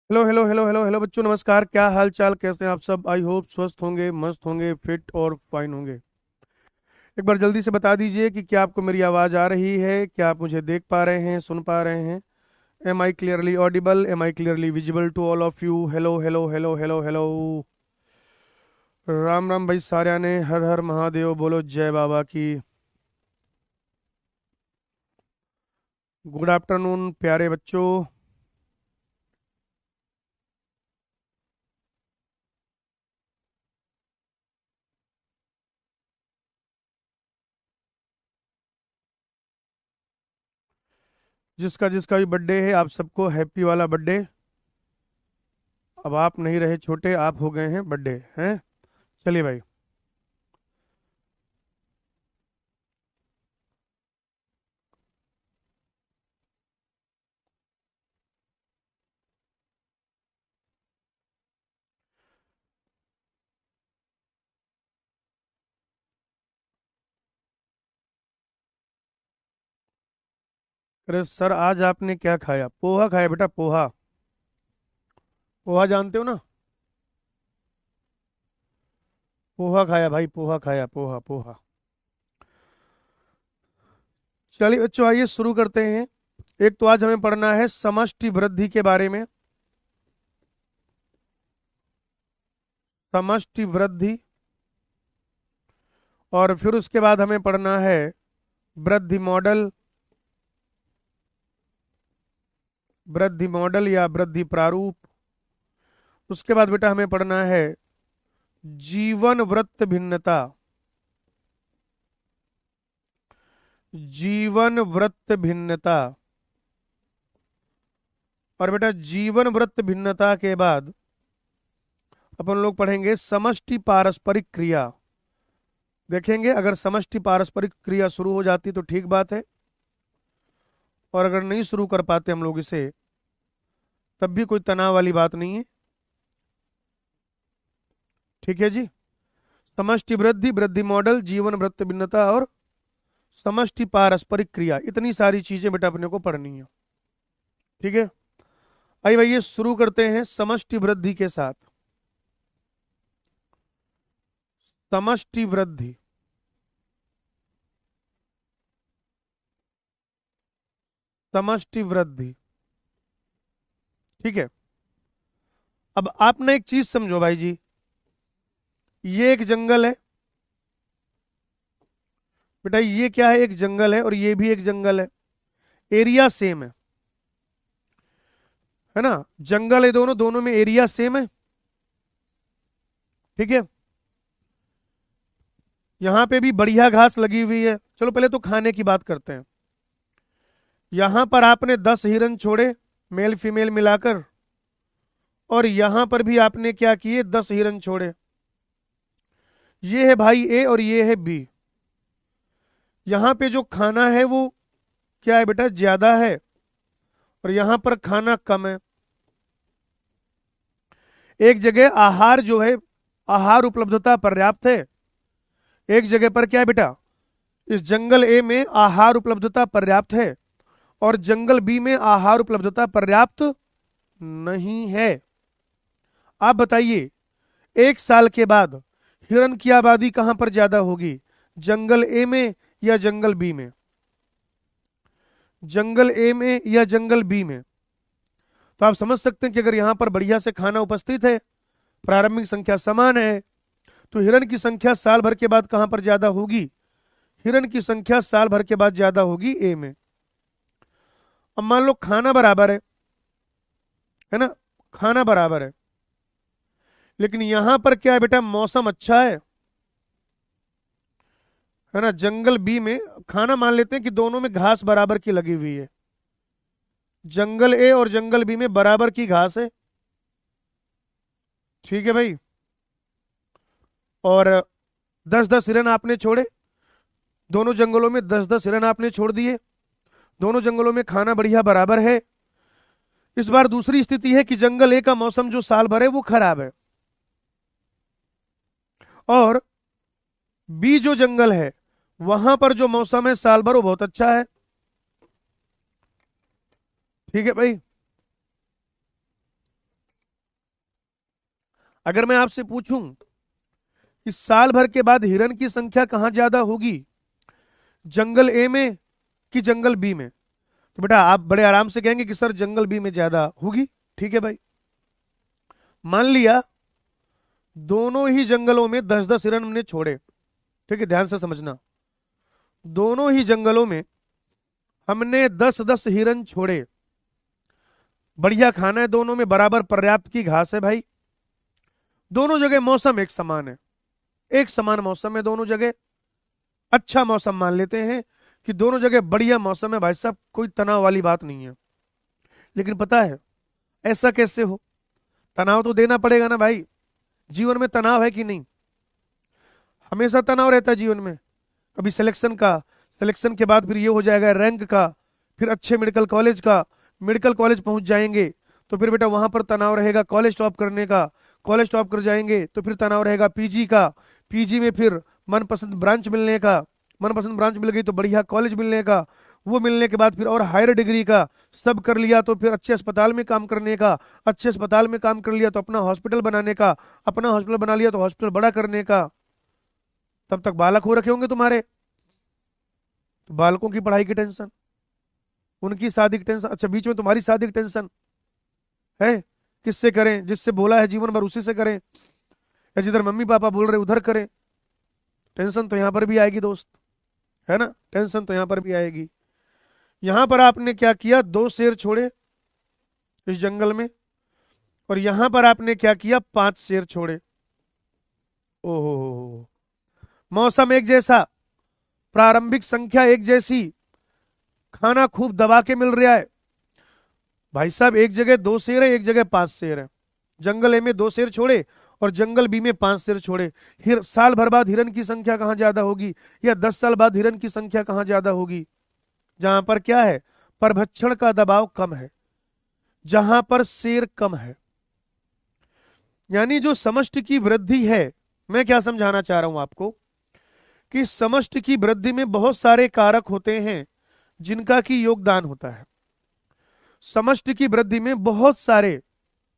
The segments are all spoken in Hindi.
Hello hello hello hello hello बच्चों, नमस्कार। क्या हाल चाल, कैसे हैं आप सब? आई होप स्वस्थ होंगे, मस्त होंगे, फिट और फाइन होंगे। एक बार जल्दी से बता दीजिए कि क्या आपको मेरी आवाज़ आ रही है? क्या आप मुझे देख पा रहे हैं, सुन पा रहे हैं? Am I clearly audible? Am I clearly visible to all of you? Hello hello hello hello hello. Ram Ram भाई साਰਿਆਂ ने, हर हर महादेव, बोलो जय बाबा की। गुड आफ्टरनून प्यारे बच्चों। जिसका जिसका भी बर्थडे है, आप सबको हैप्पी वाला बर्थडे। अब आप नहीं रहे छोटे, आप हो गए हैं बर्थडे हैं। चलिए भाई। अरे सर, आज आपने क्या खाया? पोहा खाया बेटा, पोहा। पोहा जानते हो ना? पोहा खाया भाई, पोहा खाया, पोहा पोहा। चलिए बच्चों, आइए शुरू करते हैं। एक तो आज हमें पढ़ना है समष्टि वृद्धि के बारे में। समष्टि वृद्धि। और फिर उसके बाद हमें पढ़ना है वृद्धि मॉडल। वृद्धि मॉडल या वृद्धि प्रारूप। उसके बाद बेटा हमें पढ़ना है जीवन वृत्त भिन्नता। जीवन वृत्त भिन्नता। और बेटा जीवन वृत्त भिन्नता के बाद अपन लोग पढ़ेंगे समष्टि पारस्परिक क्रिया। देखेंगे, अगर समष्टि पारस्परिक क्रिया शुरू हो जाती तो ठीक बात है, और अगर नहीं शुरू कर पाते हम लोग इसे, तब भी कोई तनाव वाली बात नहीं है। ठीक है जी। समष्टि वृद्धि, वृद्धि मॉडल, जीवन वृत्त भिन्नता और समष्टि पारस्परिक क्रिया, इतनी सारी चीजें बेटा अपने को पढ़नी है। ठीक है। आइए भाई शुरू करते हैं समष्टि वृद्धि के साथ। समष्टि वृद्धि। समष्टि वृद्धि। ठीक है। अब आप ना एक चीज समझो भाई जी, ये एक जंगल है बेटा। ये क्या है? एक जंगल है, और ये भी एक जंगल है। एरिया सेम है ना? जंगल है दोनों, दोनों में एरिया सेम है। ठीक है। यहाँ पे भी बढ़िया घास लगी हुई है। चलो पहले तो खाने की बात करते हैं। यहां पर आपने 10 हिरन छोड़े, मेल फीमेल मिलाकर। और यहां पर भी आपने क्या किए? 10 हिरन छोड़े। ये है भाई ए और ये है बी। यहां पे जो खाना है वो क्या है बेटा? ज्यादा है। और यहां पर खाना कम है। एक जगह आहार जो है, आहार उपलब्धता पर्याप्त है। एक जगह पर क्या है बेटा? इस जंगल ए में आहार उपलब्धता पर्याप्त है, और जंगल बी में आहार उपलब्धता पर्याप्त नहीं है। आप बताइए, 1 साल के बाद हिरन की आबादी कहां पर ज्यादा होगी? जंगल ए में या जंगल बी में? जंगल ए में या जंगल बी में? तो आप समझ सकते हैं कि अगर यहां पर बढ़िया से खाना उपस्थित है, प्रारंभिक संख्या समान है, तो हिरन की संख्या साल भर के बाद कहां पर ज्यादा होगी? हिरन की संख्या साल भर के बाद ज्यादा होगी ए में। अब मान लो खाना बराबर है ना? खाना बराबर है, लेकिन यहां पर क्या है बेटा? मौसम अच्छा है ना? जंगल बी में खाना मान लेते हैं कि दोनों में घास बराबर की लगी हुई है। जंगल ए और जंगल बी में बराबर की घास है। ठीक है भाई। और 10-10 हिरन आपने छोड़े। दोनों जंगलों में 10-10 हिरन आपने छोड़ दिए। दोनों जंगलों में खाना बढ़िया बराबर है। इस बार दूसरी स्थिति है कि जंगल ए का मौसम जो साल भर है वो खराब है, और बी जो जंगल है वहां पर जो मौसम है साल भर वो बहुत अच्छा है। ठीक है भाई। अगर मैं आपसे पूछूं कि साल भर के बाद हिरन की संख्या कहां ज्यादा होगी, जंगल ए में कि जंगल बी में, तो बेटा आप बड़े आराम से कहेंगे कि सर जंगल बी में ज्यादा होगी। ठीक है भाई, मान लिया दोनों ही जंगलों में 10-10 हिरन हमने छोड़े। ठीक है, ध्यान से समझना, दोनों ही जंगलों में हमने 10-10 हिरन छोड़े। बढ़िया खाना है, दोनों में बराबर पर्याप्त की घास है भाई, दोनों जगह मौसम एक समान है, एक समान मौसम है दोनों जगह, अच्छा मौसम मान लेते हैं कि दोनों जगह बढ़िया मौसम है भाई साहब, कोई तनाव वाली बात नहीं है। लेकिन पता है ऐसा कैसे हो, तनाव तो देना पड़ेगा ना भाई, जीवन में तनाव है कि नहीं, हमेशा तनाव रहता है जीवन में। कभी सिलेक्शन का, सिलेक्शन के बाद फिर ये हो जाएगा रैंक का, फिर अच्छे मेडिकल कॉलेज का, मेडिकल कॉलेज पहुंच जाएंगे तो फिर बेटा वहां पर तनाव रहेगा कॉलेज टॉप करने का, कॉलेज टॉप कर जाएंगे तो फिर तनाव रहेगा पीजी का, पीजी में फिर मनपसंद ब्रांच मिलने का, मनपसंद ब्रांच मिल गई तो बढ़िया कॉलेज मिलने का, वो मिलने के बाद फिर और हायर डिग्री का, सब कर लिया तो फिर अच्छे अस्पताल में काम करने का, अच्छे अस्पताल में काम कर लिया तो अपना हॉस्पिटल बनाने का, अपना हॉस्पिटल बना लिया तो हॉस्पिटल बड़ा करने का। तब तक बालक हो रखे होंगे तुम्हारे, तो बालकों की पढ़ाई की टेंशन, उनकी शादी की टेंशन, अच्छा बीच में तुम्हारी शादी की टेंशन है, किससे करें, जिससे बोला है जीवन भर उसी से करें, या जिधर मम्मी पापा बोल रहे उधर करें। टेंशन तो यहां पर भी आएगी दोस्त, है ना, टेंशन तो यहां पर भी आएगी। यहां पर आपने क्या किया, 2 शेर छोड़े इस जंगल में, और यहां पर आपने क्या किया, 5 शेर छोड़े। ओहो, मौसम एक जैसा, प्रारंभिक संख्या एक जैसी, खाना खूब दबा के मिल रहा है भाई साहब, एक जगह 2 शेर है, एक जगह 5 शेर है। जंगल ए में 2 शेर छोड़े और जंगल बी में 5 शेर छोड़े। साल भर बाद हिरन की संख्या कहां ज्यादा होगी, या 10 साल बाद हिरन की संख्या कहां ज्यादा होगी, जहां पर क्या है, परभक्षण का दबाव कम है, जहां पर शेर कम है। यानी जो समष्टि की वृद्धि है, मैं क्या समझाना चाह रहा हूं आपको कि समष्टि की वृद्धि में बहुत सारे कारक होते हैं जिनका की योगदान होता है। समष्टि की वृद्धि में बहुत सारे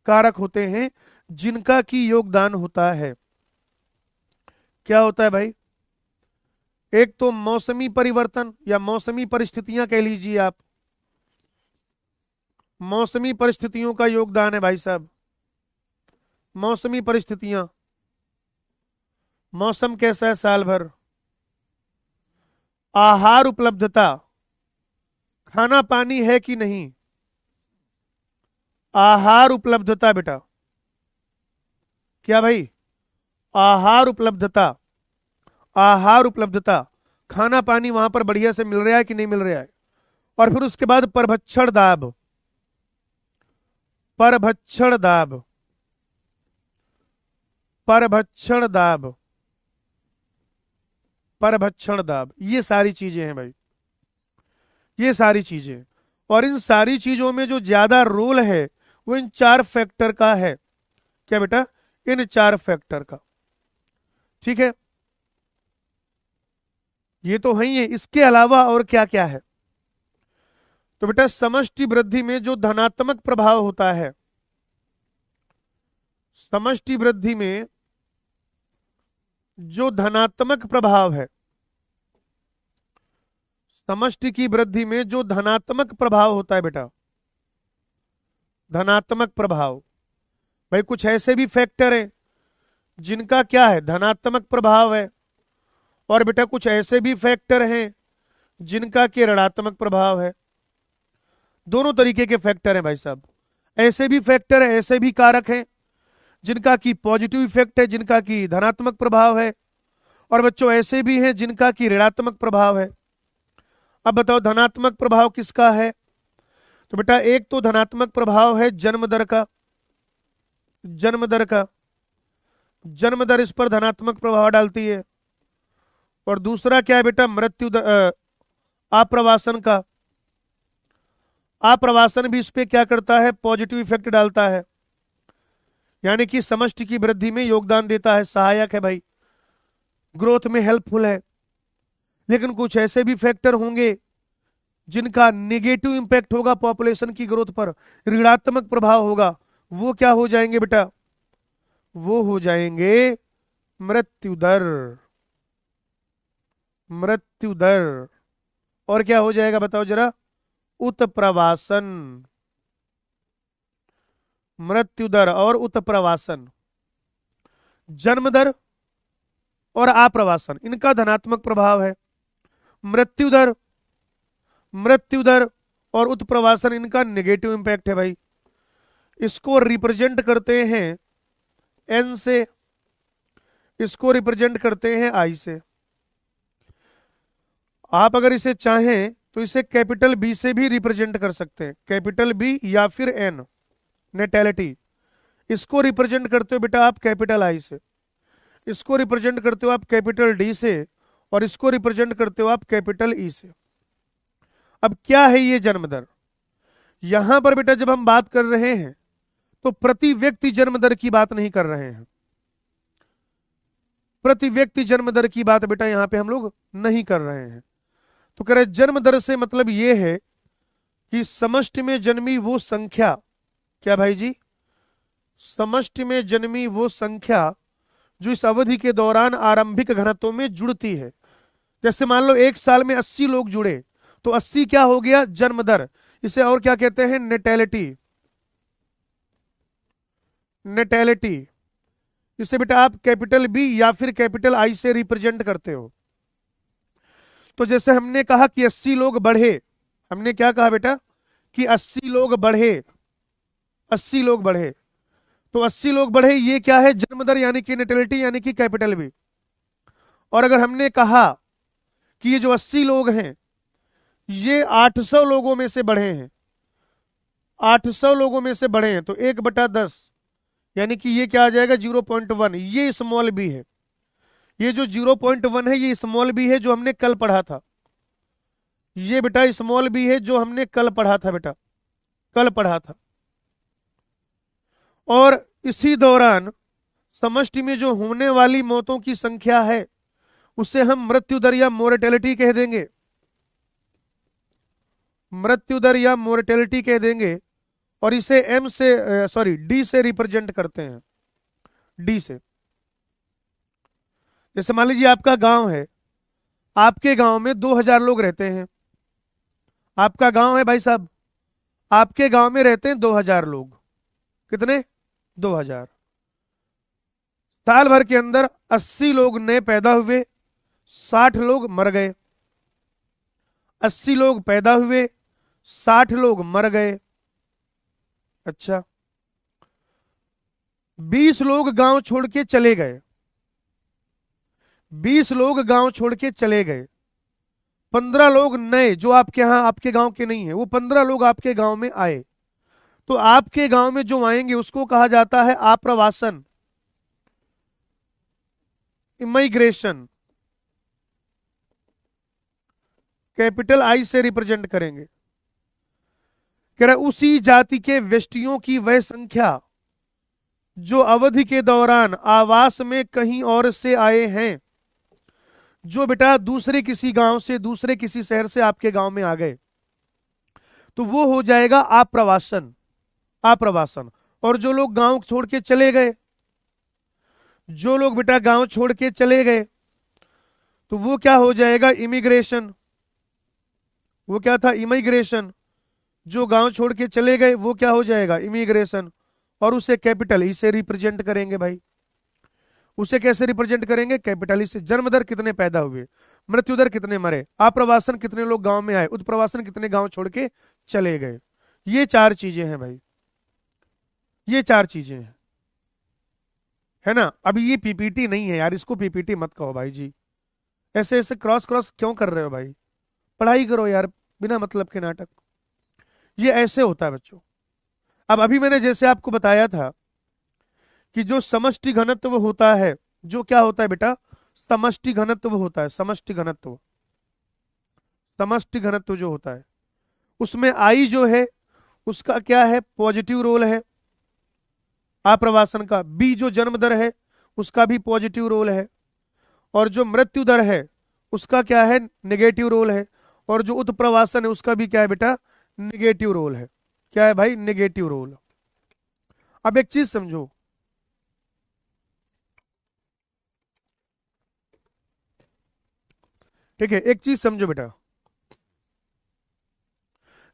कारक होते हैं जिनका की योगदान होता है। क्या होता है भाई, एक तो मौसमी परिवर्तन या मौसमी परिस्थितियां कह लीजिए आप, मौसमी परिस्थितियों का योगदान है भाई साहब। मौसमी परिस्थितियां, मौसम कैसा है साल भर, आहार उपलब्धता, खाना पानी है कि नहीं, आहार उपलब्धता बेटा, क्या भाई, आहार उपलब्धता, आहार उपलब्धता, खाना पानी वहां पर बढ़िया से मिल रहा है कि नहीं मिल रहा है। और फिर उसके बाद परभक्षण दाब, परभक्षण दाब, परभक्षण दाब, परभक्षण दाब, ये सारी चीजें हैं भाई, ये सारी चीजें। और इन सारी चीजों में जो ज्यादा रोल है वो इन 4 फैक्टर का है। क्या बेटा, इन 4 फैक्टर का। ठीक है, ये तो है ही है, इसके अलावा और क्या क्या है, तो बेटा समष्टि वृद्धि में जो धनात्मक प्रभाव होता है, समष्टि वृद्धि में जो धनात्मक प्रभाव है, समष्टि की वृद्धि में जो धनात्मक प्रभाव होता है बेटा, धनात्मक प्रभाव, भाई कुछ ऐसे भी फैक्टर हैं जिनका क्या है, धनात्मक प्रभाव है, और बेटा कुछ ऐसे भी फैक्टर हैं जिनका के ऋणात्मक प्रभाव है। दोनों तरीके के फैक्टर हैं भाई साहब, ऐसे भी फैक्टर है, ऐसे भी कारक हैं जिनका की पॉजिटिव इफेक्ट है, जिनका की धनात्मक प्रभाव है, और बच्चों ऐसे भी हैं जिनका की ऋणात्मक प्रभाव है। अब बताओ धनात्मक प्रभाव किसका है, तो बेटा एक तो धनात्मक प्रभाव है जन्म दर का, जन्म दर का, जन्म दर इस पर धनात्मक प्रभाव डालती है। और दूसरा क्या है बेटा, मृत्यु आप्रवासन का, आप्रवासन भी इस पे क्या करता है, पॉजिटिव इफेक्ट डालता है, यानी कि समष्टि की वृद्धि में योगदान देता है, सहायक है भाई, ग्रोथ में हेल्पफुल है। लेकिन कुछ ऐसे भी फैक्टर होंगे जिनका नेगेटिव इंपैक्ट होगा पॉपुलेशन की ग्रोथ पर, ऋणात्मक प्रभाव होगा, वो क्या हो जाएंगे बेटा, वो हो जाएंगे मृत्यु दर। मृत्यु दर। और क्या हो जाएगा बताओ जरा? उत्प्रवासन। मृत्यु दर और उत्प्रवासन। जन्म दर और आप्रवासन इनका धनात्मक प्रभाव है। मृत्यु दर, मृत्यु दर और उत्प्रवासन इनका नेगेटिव इंपैक्ट है भाई। इसको रिप्रेजेंट करते हैं एन से, इसको रिप्रेजेंट करते हैं आई से। आप अगर इसे चाहें तो इसे कैपिटल बी से भी रिप्रेजेंट कर सकते हैं, कैपिटल बी या फिर एन, नेटेलिटी। इसको रिप्रेजेंट करते हो बेटा आप कैपिटल आई से, इसको रिप्रेजेंट करते हो आप कैपिटल डी से, और इसको रिप्रेजेंट करते हो आप कैपिटल ई से। अब क्या है ये जन्म दर? यहां पर बेटा जब हम बात कर रहे हैं तो प्रति व्यक्ति जन्म दर की बात नहीं कर रहे हैं। प्रति व्यक्ति जन्म दर की बात बेटा यहां पे हम लोग नहीं कर रहे हैं। तो कह रहे जन्म दर से मतलब ये है कि समष्टि में जन्मी वो संख्या, क्या भाई जी? समष्टि में जन्मी वो संख्या जो इस अवधि के दौरान आरंभिक घनत्व में जुड़ती है। जैसे मान लो एक साल में 80 लोग जुड़े तो 80 क्या हो गया? जन्म दर। इसे और क्या कहते हैं? नेटेलिटी। नेटेलिटी। इसे बेटा आप कैपिटल बी या फिर कैपिटल आई से रिप्रेजेंट करते हो। तो जैसे हमने कहा कि 80 लोग बढ़े, हमने क्या कहा बेटा? कि 80 लोग बढ़े, 80 लोग बढ़े। तो 80 लोग बढ़े, ये क्या है? जन्म दर यानी कि नेटेलिटी यानी कि कैपिटल बी। और अगर हमने कहा कि ये जो 80 लोग हैं ये 800 लोगों में से बढ़े हैं, 800 लोगों में से बढ़े हैं, तो 1/10 यानी कि ये क्या आ जाएगा? 0.1। ये स्मॉल बी है। ये जो 0.1 है ये स्मॉल बी है जो हमने कल पढ़ा था। ये बेटा स्मॉल बी है जो हमने कल पढ़ा था बेटा, कल पढ़ा था। और इसी दौरान समष्टि में जो होने वाली मौतों की संख्या है उसे हम मृत्यु दर या मोर्टेलिटी कह देंगे। मृत्यु दर या मोर्टेलिटी कह देंगे। और इसे एम से सॉरी डी से रिप्रेजेंट करते हैं, डी से। जैसे मान लीजिए आपका गांव है, आपके गांव में 2000 लोग रहते हैं। आपका गांव है भाई साहब, आपके गांव में रहते हैं 2000 लोग। कितने? 2000। साल भर के अंदर 80 लोग नए पैदा हुए, 60 लोग मर गए। 80 लोग पैदा हुए, 60 लोग मर गए। अच्छा, 20 लोग गांव छोड़ के चले गए, 20 लोग गांव छोड़ के चले गए। 15 लोग नए जो आपके यहां आपके गांव के नहीं है, वो 15 लोग आपके गांव में आए। तो आपके गांव में जो आएंगे उसको कहा जाता है आप्रवासन, इमाइग्रेशन। कैपिटल आई से रिप्रेजेंट करेंगे। कह रहा उसी जाति के व्यष्टियों की वह संख्या जो अवधि के दौरान आवास में कहीं और से आए हैं, जो बेटा दूसरे किसी गांव से, दूसरे किसी शहर से आपके गांव में आ गए, तो वो हो जाएगा आप्रवासन, आप्रवासन। और जो लोग गांव छोड़ के चले गए, जो लोग बेटा गांव छोड़ के चले गए, तो वो क्या हो जाएगा? इमिग्रेशन। वो क्या था? इमिग्रेशन। जो गांव छोड़ के चले गए वो क्या हो जाएगा? इमिग्रेशन। और उसे कैपिटल ई से रिप्रेजेंट करेंगे भाई। उसे कैसे रिप्रेजेंट करेंगे? कैपिटल ई से। जन्म दर कितने पैदा हुए, मृत्यु दर कितने मरे, आप्रवासन कितने लोग गांव में आए, उत्प्रवासन कितने गांव छोड़ के चले गए। ये 4 चीजें हैं भाई, ये 4 चीजें हैं, है ना। अभी ये पीपीटी नहीं है यार, इसको पीपीटी मत कहो भाई जी। ऐसे ऐसे क्रॉस क्रॉस क्यों कर रहे हो भाई? पढ़ाई करो यार, बिना मतलब के नाटक। ये ऐसे होता है बच्चों। अब अभी मैंने जैसे आपको बताया था कि जो समष्टि घनत्व होता है, जो क्या होता है बेटा? समष्टि घनत्व होता है, समष्टि घनत्व। समष्टि घनत्व जो होता है उसमें आई जो है उसका क्या है? पॉजिटिव रोल है आप्रवासन का। बी जो जन्म दर है उसका भी पॉजिटिव रोल है। और जो मृत्यु दर है उसका क्या है? नेगेटिव रोल है। और जो उत्प्रवासन है उसका भी क्या है बेटा? नेगेटिव रोल है। क्या है भाई? Negative role. अब एक चीज समझो, ठीक है, एक चीज समझो बेटा,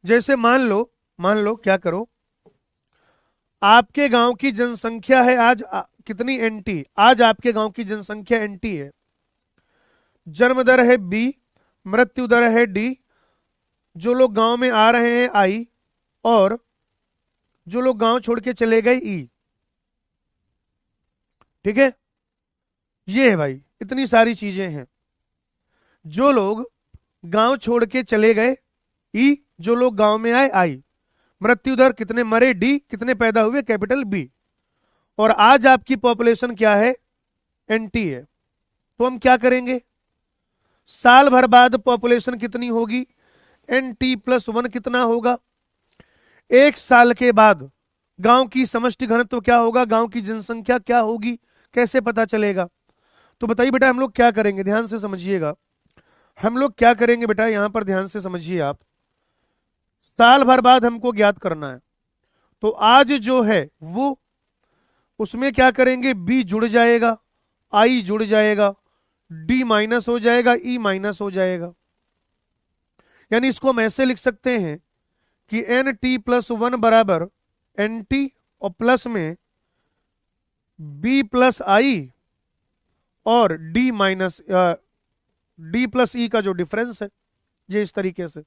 जैसे मान लो क्या करो, आपके गांव की जनसंख्या है आज कितनी, एनटी, आज आपके गांव की जनसंख्या एनटी है, जन्म दर है बी, मृत्यु दर है डी, जो लोग गांव में आ रहे हैं आई, और जो लोग गांव छोड़ के चले गए ई। ठीक है, ये है भाई, इतनी सारी चीजें हैं। जो लोग गांव छोड़ के चले गए ई, जो लोग गांव में आए आई, मृत्यु दर कितने मरे डी, कितने पैदा हुए कैपिटल बी, और आज आपकी पॉपुलेशन क्या है, एनटी है। तो हम क्या करेंगे, साल भर बाद पॉपुलेशन कितनी होगी, एनटी प्लस 1 कितना होगा, एक साल के बाद गांव की समष्टि घनत्व क्या होगा, गांव की जनसंख्या क्या होगी, कैसे पता चलेगा। तो बताइए बेटा हम लोग क्या करेंगे, ध्यान से समझिएगा, हम लोग क्या करेंगे बेटा, यहां पर ध्यान से समझिए आप, साल भर बाद हमको ज्ञात करना है। तो आज जो है वो, उसमें क्या करेंगे, बी जुड़ जाएगा, आई जुड़ जाएगा, डी माइनस हो जाएगा, ई माइनस हो जाएगा। यानी इसको हम ऐसे लिख सकते हैं कि एन टी प्लस 1 बराबर एन टी और प्लस में बी प्लस आई और डी माइनस डी प्लस ई का जो डिफरेंस है, ये इस तरीके से,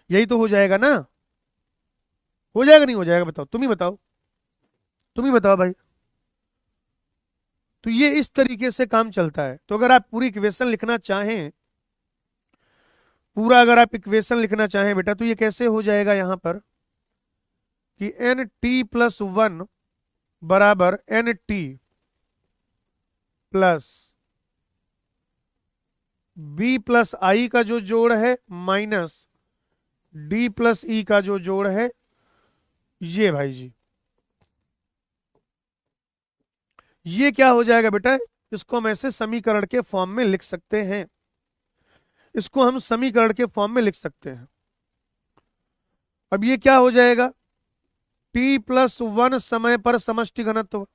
यही तो हो जाएगा ना, हो जाएगा नहीं हो जाएगा, बताओ, तुम ही बताओ, तुम ही बताओ भाई। तो ये इस तरीके से काम चलता है। तो अगर आप पूरी इक्वेशन लिखना चाहें, पूरा अगर आप इक्वेशन लिखना चाहें बेटा, तो ये कैसे हो जाएगा यहां पर कि एन टी प्लस 1 बराबर N T plus B plus I का जो जोड़ है माइनस डी प्लस ई का जो जोड़ है, ये भाई जी, ये क्या हो जाएगा बेटा, इसको हम ऐसे समीकरण के फॉर्म में लिख सकते हैं, इसको हम समीकरण के फॉर्म में लिख सकते हैं। अब ये क्या हो जाएगा, टी प्लस 1 समय पर समष्टि घनत्व,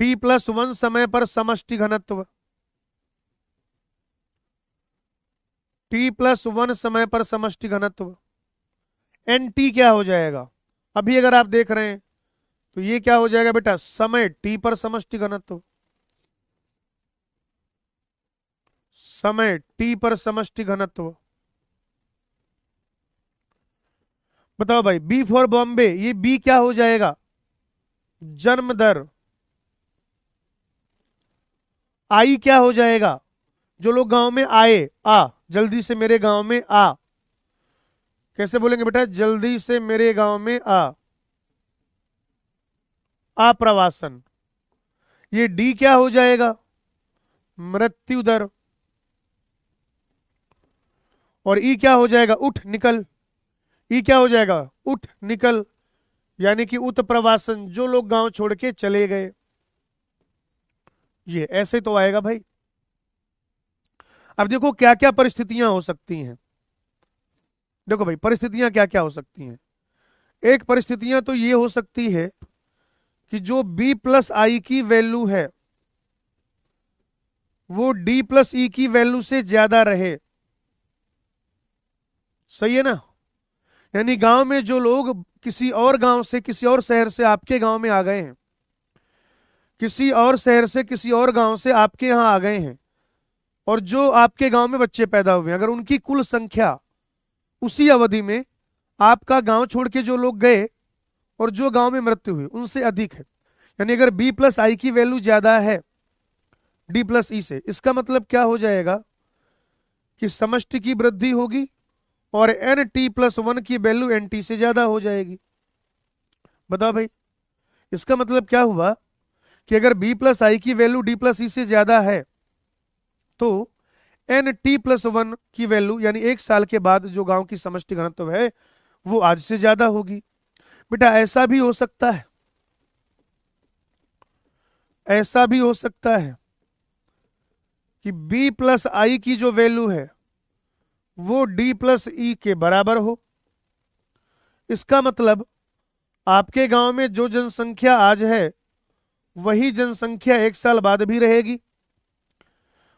टी प्लस 1 समय पर समष्टि घनत्व, टी प्लस 1 समय पर समष्टि घनत्व, एन टी क्या हो जाएगा, अभी अगर आप देख रहे हैं तो ये क्या हो जाएगा बेटा, समय टी पर समष्टि घनत्व, समय टी पर समष्टि घनत्व। बताओ भाई, बी फॉर बॉम्बे, ये बी क्या हो जाएगा, जन्म दर, आई क्या हो जाएगा, जो लोग गांव में आए आ, जल्दी से मेरे गांव में आ, कैसे बोलेंगे बेटा, जल्दी से मेरे गांव में आ, आप्रवासन। ये डी क्या हो जाएगा, मृत्यु दर, और ई क्या हो जाएगा, उठ निकल, ई क्या हो जाएगा, उठ निकल, यानी कि उत्प्रवासन, जो लोग गांव छोड़ के चले गए। ये ऐसे तो आएगा भाई। अब देखो क्या क्या परिस्थितियां हो सकती हैं, देखो भाई परिस्थितियां क्या क्या हो सकती हैं। एक परिस्थितियां तो ये हो सकती है कि जो b प्लस आई की वैल्यू है वो d प्लस ई की वैल्यू से ज्यादा रहे, सही है ना। यानी गांव में जो लोग किसी और गांव से, किसी और शहर से आपके गांव में आ गए हैं, किसी और शहर से किसी और गांव से आपके यहां आ गए हैं, और जो आपके गांव में बच्चे पैदा हुए हैं, अगर उनकी कुल संख्या उसी अवधि में आपका गांव छोड़ के जो लोग गए और जो गांव में मृत्यु हुई उनसे अधिक है, यानी अगर b प्लस आई की वैल्यू ज्यादा है d प्लस ई से, इसका मतलब क्या हो जाएगा कि समष्टि की वृद्धि होगी और एन टी प्लस 1 की वैल्यू एन टी से ज्यादा हो जाएगी। बताओ भाई, इसका मतलब क्या हुआ कि अगर b प्लस आई की वैल्यू d प्लस ई से ज्यादा है तो एन टी प्लस 1 की वैल्यू, यानी एक साल के बाद जो गांव की समष्टि घनत्व है वो आज से ज्यादा होगी। बेटा ऐसा भी हो सकता है, ऐसा भी हो सकता है कि b प्लस आई की जो वैल्यू है वो d प्लस ई के बराबर हो। इसका मतलब आपके गांव में जो जनसंख्या आज है वही जनसंख्या एक साल बाद भी रहेगी,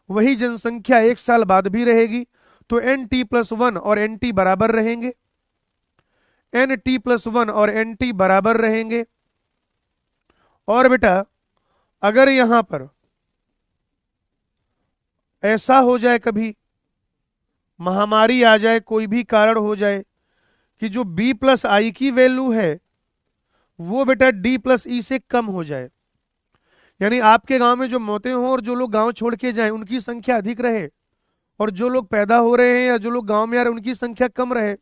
वही जनसंख्या एक साल बाद भी रहेगी, तो एन टी प्लस वन और एन टी बराबर रहेंगे, एन टी प्लस वन और एन टी बराबर रहेंगे। और बेटा अगर यहां पर ऐसा हो जाए, कभी महामारी आ जाए, कोई भी कारण हो जाए कि जो b प्लस आई की वैल्यू है वो बेटा d प्लस ई से कम हो जाए, यानी आपके गांव में जो मौतें हों और जो लोग गांव छोड़ के जाएं उनकी संख्या अधिक रहे, और जो लोग पैदा हो रहे हैं या जो लोग गांव में आ रहे हैं उनकी संख्या कम रहे,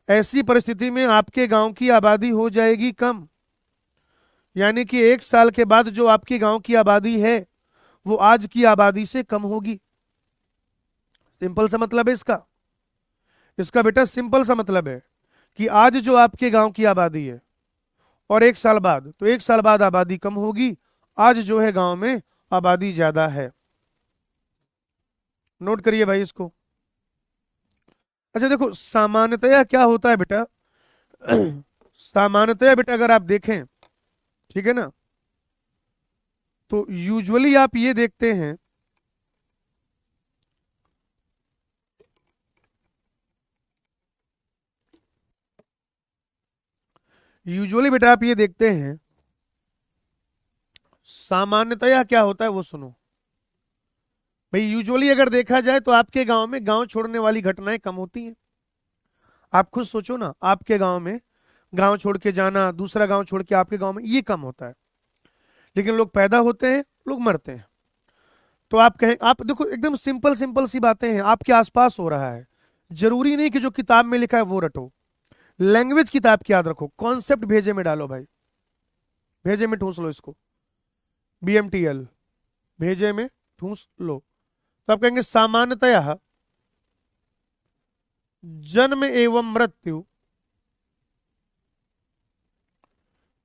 ऐसी परिस्थिति में आपके गांव की आबादी हो जाएगी कम। यानी कि एक साल के बाद जो आपके गांव की आबादी है वो आज की आबादी से कम होगी। सिंपल सा मतलब है इसका, इसका बेटा सिंपल सा मतलब है कि आज जो आपके गांव की आबादी है और एक साल बाद, तो एक साल बाद आबादी कम होगी, आज जो है गांव में आबादी ज्यादा है। नोट करिए भाई इसको। अच्छा देखो सामान्यतया क्या होता है बेटा, सामान्यतया बेटा अगर आप देखें, ठीक है ना, तो यूजुअली आप ये देखते हैं, यूजुअली बेटा आप ये देखते हैं, सामान्यतया क्या होता है वो सुनो भाई। यूजुअली अगर देखा जाए तो आपके गांव में गांव छोड़ने वाली घटनाएं कम होती हैं। आप खुद सोचो ना, आपके गांव में गांव छोड़ के जाना, दूसरा गांव छोड़ के आपके गांव में, ये कम होता है। लेकिन लोग पैदा होते हैं, लोग मरते हैं। तो आप कहें, आप देखो एकदम सिंपल सिंपल सी बातें हैं, आपके आसपास हो रहा है। जरूरी नहीं कि जो किताब में लिखा है वो रटो। लैंग्वेज किताब की याद रखो, कॉन्सेप्ट भेजे में डालो भाई, भेजे में ठूस लो इसको, BMTL, भेजे में ठूस लो। तो आप कहेंगे सामान्यतया जन्म एवं मृत्यु,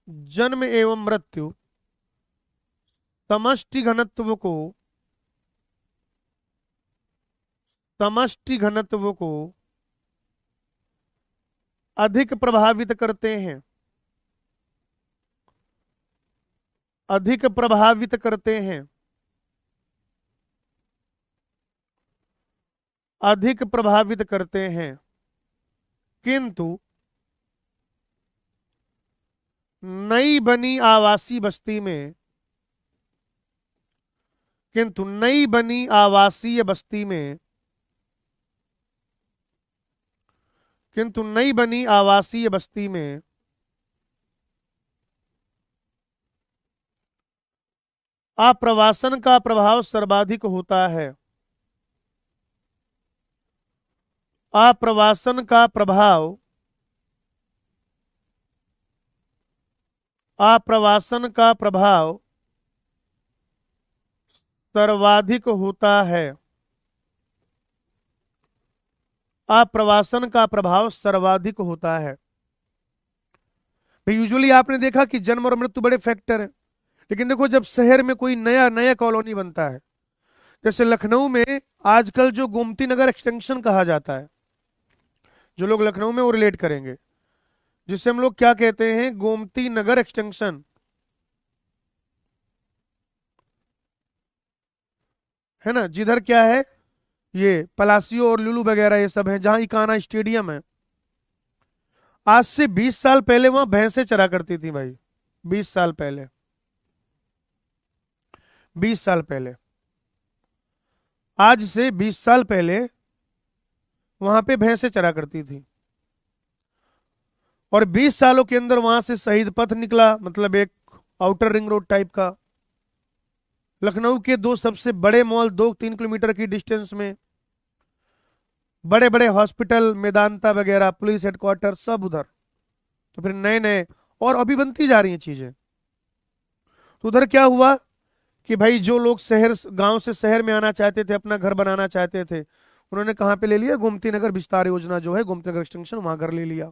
जन्म एवं मृत्यु समष्टि घनत्व को, समष्टि घनत्व को अधिक प्रभावित करते हैं, अधिक प्रभावित करते हैं, अधिक प्रभावित करते हैं। किंतु नई बनी आवासीय बस्ती में, किंतु नई बनी आवासीय बस्ती में, किंतु नई बनी आवासीय बस्ती में आप्रवासन का प्रभाव सर्वाधिक होता है। आप्रवासन का प्रभाव, आप्रवासन का प्रभाव सर्वाधिक होता है। आप्रवासन का प्रभाव सर्वाधिक होता है। भाई यूजुअली आपने देखा कि जन्म और मृत्यु बड़े फैक्टर हैं, लेकिन देखो जब शहर में कोई नया नया कॉलोनी बनता है, जैसे लखनऊ में आजकल जो गोमती नगर एक्सटेंशन कहा जाता है, जो लोग लखनऊ में वो रिलेट करेंगे, जिसे हम लोग क्या कहते हैं, गोमती नगर एक्सटेंशन, है ना, जिधर क्या है, ये पलासियो और लुलू वगैरह ये सब है, जहां इकाना स्टेडियम है। आज से 20 साल पहले वहां भैंसें चरा करती थी भाई, 20 साल पहले, 20 साल पहले, आज से 20 साल पहले वहां पे भैंसें चरा करती थी। और 20 सालों के अंदर वहां से शहीद पथ निकला, मतलब एक आउटर रिंग रोड टाइप का। लखनऊ के दो सबसे बड़े मॉल 2-3 किलोमीटर की डिस्टेंस में, बड़े बड़े हॉस्पिटल, मेदांता वगैरह, पुलिस हेडक्वार्टर सब उधर। तो फिर नए नए और अभी बनती जा रही हैं चीजें। तो उधर क्या हुआ कि भाई जो लोग शहर, गांव से शहर में आना चाहते थे, अपना घर बनाना चाहते थे, उन्होंने कहां पे ले लिया, गोमती नगर विस्तार योजना जो है, गोमती नगर एक्सटेंशन, वहां घर ले लिया।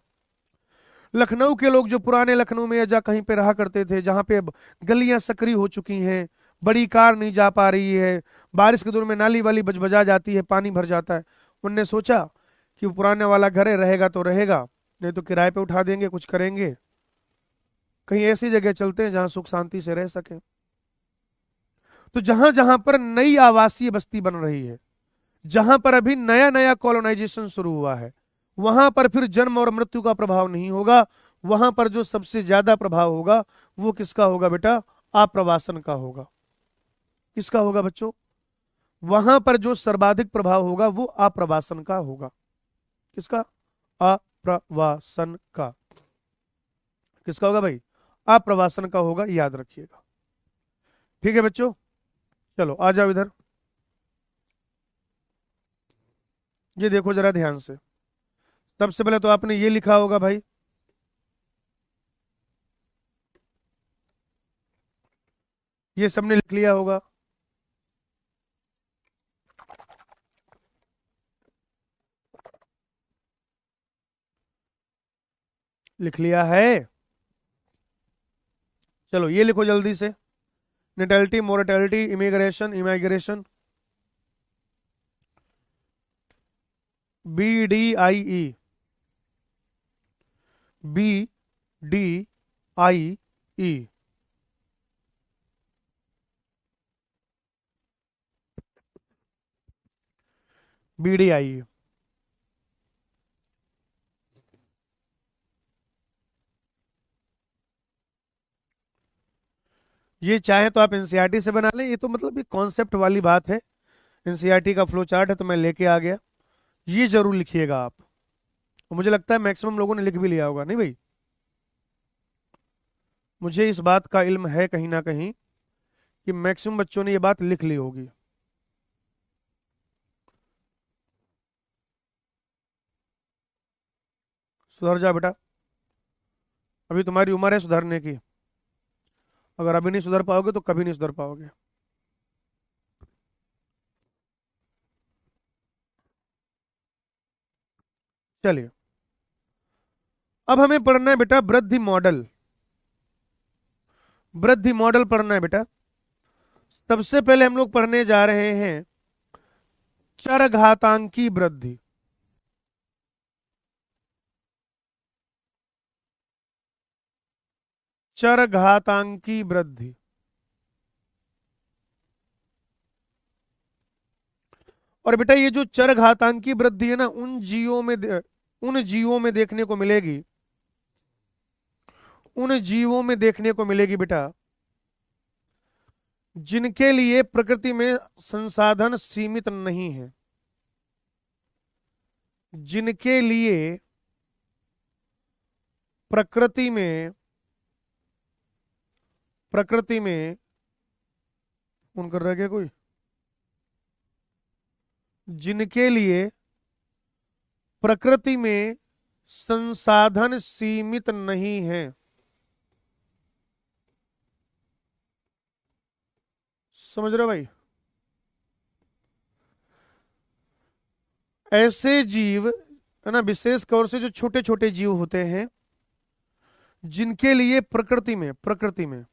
लखनऊ के लोग जो पुराने लखनऊ में या जा कहीं पे रहा करते थे, जहां पे गलियां सकरी हो चुकी हैं, बड़ी कार नहीं जा पा रही है, बारिश के दिनों में नाली वाली बजबजा जाती है, पानी भर जाता है, उनने सोचा कि पुराने वाला घर है, रहेगा तो रहेगा, नहीं तो किराए पे उठा देंगे, कुछ करेंगे, कहीं ऐसी जगह चलते हैं जहां सुख शांति से रह सके। तो जहां जहां पर नई आवासीय बस्ती बन रही है, जहां पर अभी नया नया कॉलोनाइजेशन शुरू हुआ है, वहां पर फिर जन्म और मृत्यु का प्रभाव नहीं होगा। वहां पर जो सबसे ज्यादा प्रभाव होगा वो किसका होगा बेटा? आप्रवासन का होगा। किसका होगा बच्चों? वहां पर जो सर्वाधिक प्रभाव होगा वो आप्रवासन का होगा। किसका? आप्रवासन का। किसका होगा भाई? आप्रवासन का होगा, याद रखिएगा। ठीक है बच्चों, चलो आ जाओ इधर। ये देखो जरा ध्यान से। सबसे पहले तो आपने ये लिखा होगा भाई, ये सबने लिख लिया होगा। लिख लिया है? चलो ये लिखो जल्दी से। Natality, mortality, immigration, immigration. BDIE, BDIE। BDIE। ये चाहे तो आप एनसीईआरटी से बना लें, ये तो मतलब ये कॉन्सेप्ट वाली बात है। एनसीईआरटी का फ्लो चार्ट है तो मैं लेके आ गया। ये जरूर लिखिएगा आप। और मुझे लगता है मैक्सिमम लोगों ने लिख भी लिया होगा, नहीं भाई? मुझे इस बात का इल्म है कहीं ना कहीं कि मैक्सिमम बच्चों ने ये बात लिख ली होगी। सुधर जा बेटा, अभी तुम्हारी उम्र है सुधरने की। अगर अभी नहीं सुधर पाओगे तो कभी नहीं सुधर पाओगे। चलिए, अब हमें पढ़ना है बेटा वृद्धि मॉडल। वृद्धि मॉडल पढ़ना है बेटा। सबसे पहले हम लोग पढ़ने जा रहे हैं चरघातांकी वृद्धि। चरघातांकी वृद्धि। और बेटा ये जो चरघातांकी वृद्धि है ना, उन जीवों में देखने को मिलेगी, उन जीवों में देखने को मिलेगी बेटा जिनके लिए प्रकृति में संसाधन सीमित नहीं है। जिनके लिए प्रकृति में फोन कर रहा है क्या कोई? जिनके लिए प्रकृति में संसाधन सीमित नहीं है। समझ रहे हो भाई? ऐसे जीव है ना, विशेष तौर से जो छोटे छोटे जीव होते हैं, जिनके लिए प्रकृति में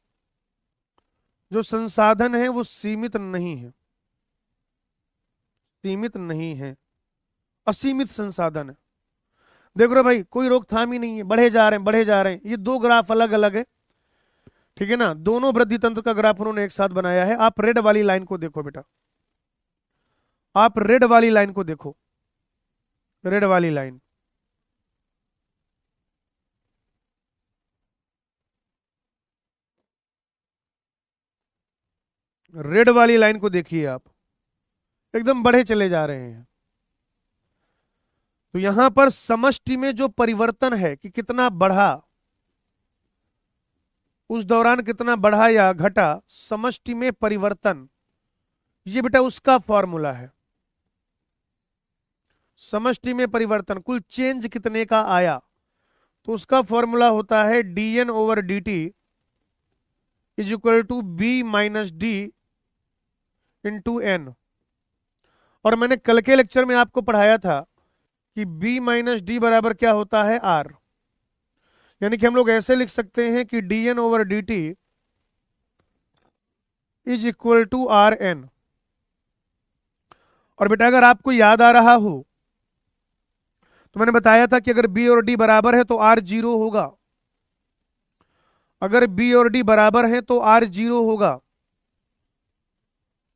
जो संसाधन है वो सीमित नहीं है। सीमित नहीं है, असीमित संसाधन है। देख रहे हो भाई, कोई रोकथाम ही नहीं है, बढ़े जा रहे हैं बढ़े जा रहे हैं। ये दो ग्राफ अलग अलग है, ठीक है ना? दोनों वृद्धि तंत्र का ग्राफ उन्होंने एक साथ बनाया है। आप रेड वाली लाइन को देखो बेटा, आप रेड वाली लाइन को देखो, रेड वाली लाइन। रेड वाली लाइन को देखिए आप, एकदम बढ़े चले जा रहे हैं। तो यहां पर समष्टि में जो परिवर्तन है कि कितना बढ़ा, उस दौरान कितना बढ़ा या घटा, समष्टि में परिवर्तन, ये बेटा उसका फॉर्मूला है। समष्टि में परिवर्तन, कुल चेंज कितने का आया, तो उसका फॉर्मूला होता है dN/dt is equal to B-D into N। और मैंने कल के लेक्चर में आपको पढ़ाया था कि B-D बराबर क्या होता है? R। यानी कि हम लोग ऐसे लिख सकते हैं कि dN/dt is equal to RN। और बेटा अगर आपको याद आ रहा हो तो मैंने बताया था कि अगर B और D बराबर है तो R 0 होगा। अगर B और D बराबर है तो R 0 होगा।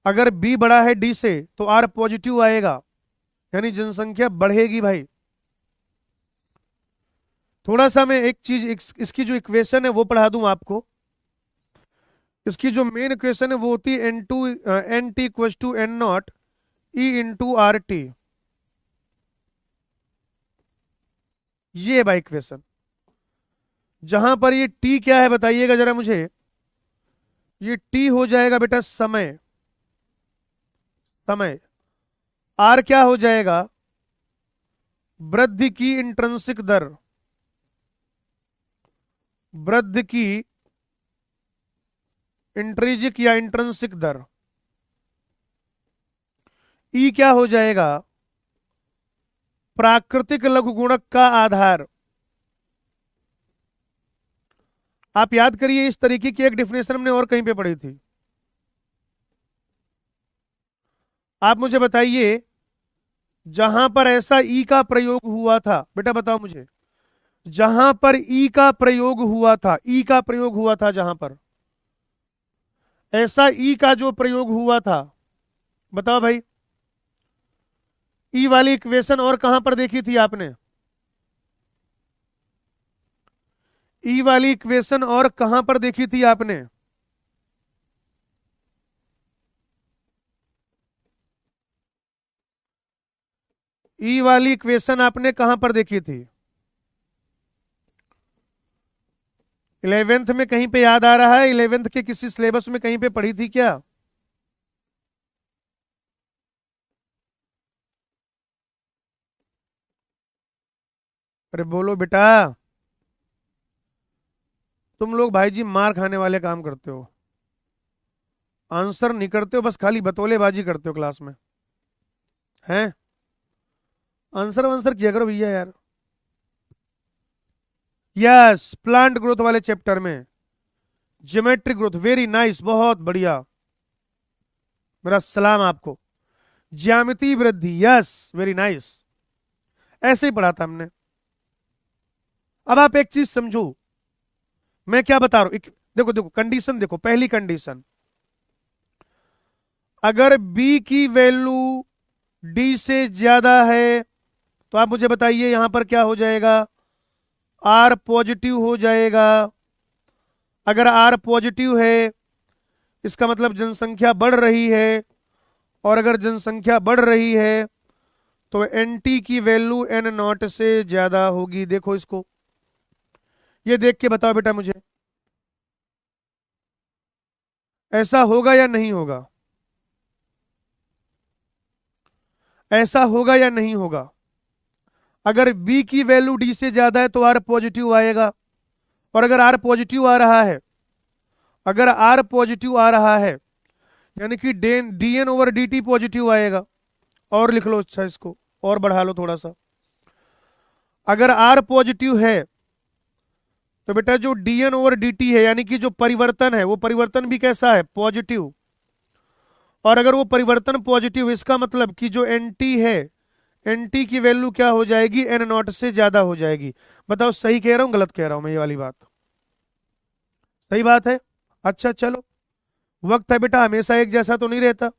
अगर बी बड़ा है डी से तो आर पॉजिटिव आएगा, यानी जनसंख्या बढ़ेगी भाई। थोड़ा सा मैं एक चीज इसकी जो इक्वेशन है वो पढ़ा दूं आपको। इसकी जो मेन इक्वेशन है वो होती है N T equal to N not e into R T. ये है भाई इक्वेशन। जहां पर ये टी क्या है बताइएगा जरा मुझे। ये टी हो जाएगा बेटा समय, समय। आर क्या हो जाएगा, वृद्धि की इंट्रिंसिक दर, वृद्धि की इंट्रिजिक या इंट्रिंसिक दर। ई क्या हो जाएगा, प्राकृतिक लघुगुणक का आधार। आप याद करिए इस तरीके की एक डेफिनेशन हमने और कहीं पे पढ़ी थी। आप मुझे बताइए जहां पर ऐसा ई का प्रयोग हुआ था, बेटा बताओ मुझे, जहां पर ई का प्रयोग हुआ था, ई का प्रयोग हुआ था, जहां पर ऐसा ई का जो प्रयोग हुआ था, बताओ भाई। ई वाली इक्वेशन और कहां पर देखी थी आपने, ई वाली इक्वेशन और कहां पर देखी थी आपने। ई वाली इक्वेशन आपने कहां पर देखी थी, 11th में कहीं पे याद आ रहा है, 11th के किसी सिलेबस में कहीं पे पढ़ी थी क्या। अरे बोलो बेटा, तुम लोग भाई जी मार खाने वाले काम करते हो, आंसर नहीं करते हो, बस खाली बतौलेबाजी करते हो क्लास में हैं। आंसर आंसर किया करो भैया यार। यस, प्लांट ग्रोथ वाले चैप्टर में ज्योमेट्रिक ग्रोथ, वेरी नाइस, बहुत बढ़िया, मेरा सलाम आपको। ज्यामिति वृद्धि, यस वेरी नाइस, ऐसे ही पढ़ा था हमने। अब आप एक चीज समझो, मैं क्या बता रहा हूं, देखो देखो कंडीशन देखो, पहली कंडीशन, अगर बी की वैल्यू डी से ज्यादा है तो आप मुझे बताइए यहां पर क्या हो जाएगा, आर पॉजिटिव हो जाएगा। अगर आर पॉजिटिव है इसका मतलब जनसंख्या बढ़ रही है, और अगर जनसंख्या बढ़ रही है तो एन टी की वैल्यू एन नॉट से ज्यादा होगी। देखो इसको, ये देख के बताओ बेटा मुझे, ऐसा होगा या नहीं होगा, ऐसा होगा या नहीं होगा। अगर बी की वैल्यू डी से ज्यादा है तो आर पॉजिटिव आएगा, और अगर आर पॉजिटिव आ रहा है, अगर आर पॉजिटिव आ रहा है यानी कि d N over d t positive आएगा। और लिख लो, अच्छा इसको और बढ़ा लो थोड़ा सा। अगर आर पॉजिटिव है तो बेटा जो d N over d t है यानी कि जो परिवर्तन है वो परिवर्तन भी कैसा है, पॉजिटिव। और अगर वो परिवर्तन पॉजिटिव, इसका मतलब कि जो एन टी है, एन टी की वैल्यू क्या हो जाएगी, एन नॉट से ज्यादा हो जाएगी। बताओ सही कह रहा हूं गलत कह रहा हूं मैं, ये वाली बात सही बात है। अच्छा चलो, वक्त है बेटा हमेशा एक जैसा तो नहीं रहता।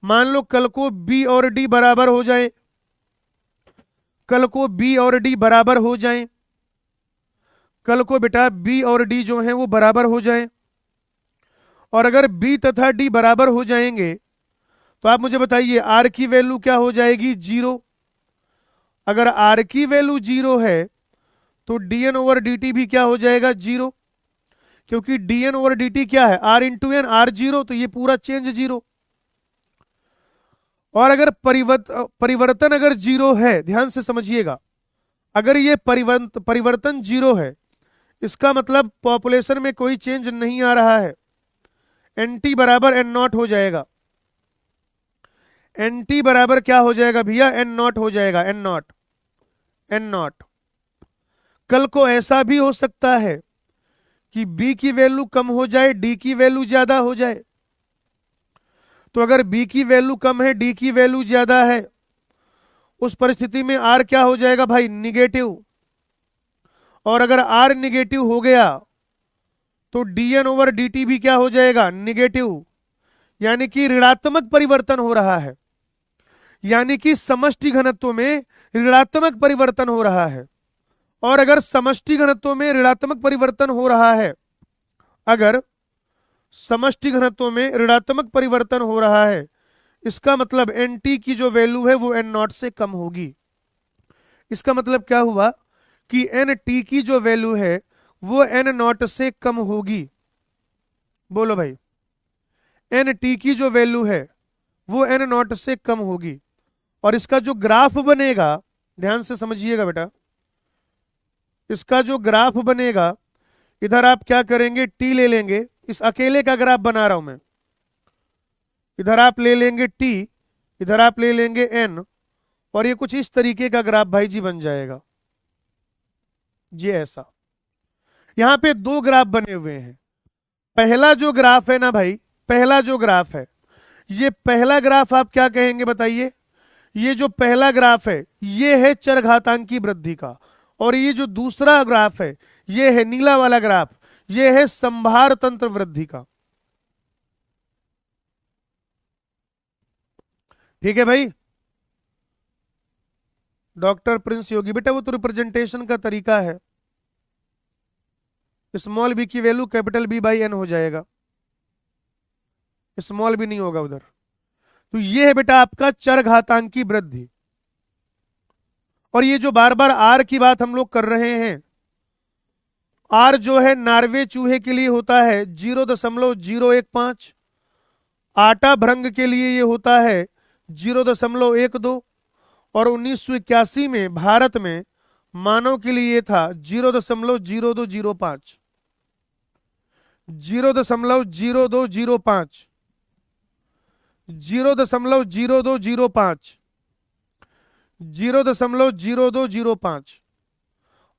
मान लो कल को बी और डी बराबर हो जाए, कल को बी और डी बराबर हो जाए, कल को बेटा बी और डी जो है वो बराबर हो जाए, और अगर बी तथा डी बराबर हो जाएंगे तो आप मुझे बताइए आर की वैल्यू क्या हो जाएगी, 0। अगर आर की वैल्यू 0 है तो d N over d t भी क्या हो जाएगा, 0, क्योंकि d N over d t क्या है, आर इंटू एन, आर 0, तो ये पूरा चेंज 0। और अगर परिवर्तन अगर 0 है, ध्यान से समझिएगा, अगर ये परिवर्तन 0 है इसका मतलब पॉपुलेशन में कोई चेंज नहीं आ रहा है, एन टी बराबर एन नॉट हो जाएगा। एन टी बराबर क्या हो जाएगा भैया, एन नॉट हो जाएगा, एन नॉट, एन नॉट। कल को ऐसा भी हो सकता है कि बी की वैल्यू कम हो जाए, डी की वैल्यू ज्यादा हो जाए। तो अगर बी की वैल्यू कम है, डी की वैल्यू ज्यादा है, उस परिस्थिति में आर क्या हो जाएगा भाई, निगेटिव। और अगर आर निगेटिव हो गया तो d N over d t भी क्या हो जाएगा, निगेटिव। यानी कि ऋणात्मक परिवर्तन हो रहा है, यानी कि समष्टि घनत्व में ऋणात्मक परिवर्तन हो रहा है। और अगर समष्टि घनत्व में ऋणात्मक परिवर्तन हो रहा है, अगर समष्टि घनत्व में ऋणात्मक परिवर्तन हो रहा है, इसका मतलब एन टी की जो वैल्यू है वो एन नॉट से कम होगी। इसका मतलब क्या हुआ कि एन टी की जो वैल्यू है वो एन नॉट से कम होगी। बोलो भाई, एन टी की जो वैल्यू है वो एन नॉट से कम होगी। और इसका जो ग्राफ बनेगा, ध्यान से समझिएगा बेटा, इसका जो ग्राफ बनेगा, इधर आप क्या करेंगे, टी ले लेंगे, इस अकेले का ग्राफ बना रहा हूं मैं, इधर आप ले लेंगे टी, इधर आप ले लेंगे एन, और ये कुछ इस तरीके का ग्राफ भाई जी बन जाएगा, ये ऐसा। यहां पे दो ग्राफ बने हुए हैं। पहला जो ग्राफ है ना भाई, पहला जो ग्राफ है, ये पहला ग्राफ आप क्या कहेंगे बताइए? ये जो पहला ग्राफ है ये है चरघातांकी वृद्धि का, और ये जो दूसरा ग्राफ है ये है नीला वाला ग्राफ, ये है संभार तंत्र वृद्धि का। ठीक है भाई? डॉक्टर प्रिंस योगी, बेटा वो तो रिप्रेजेंटेशन का तरीका है, स्मॉल बी की value capital B by N हो जाएगा, स्मॉल बी नहीं होगा उधर। तो ये है बेटा आपका चरघातांकी वृद्धि। और ये जो बार बार आर की बात हम लोग कर रहे हैं, आर जो है नार्वे चूहे के लिए होता है 0.015, आटा भृंग के लिए ये होता है 0.12, और 1981 में भारत में मानव के लिए था 0.0205, 0.0205, 0.0205, 0.0205।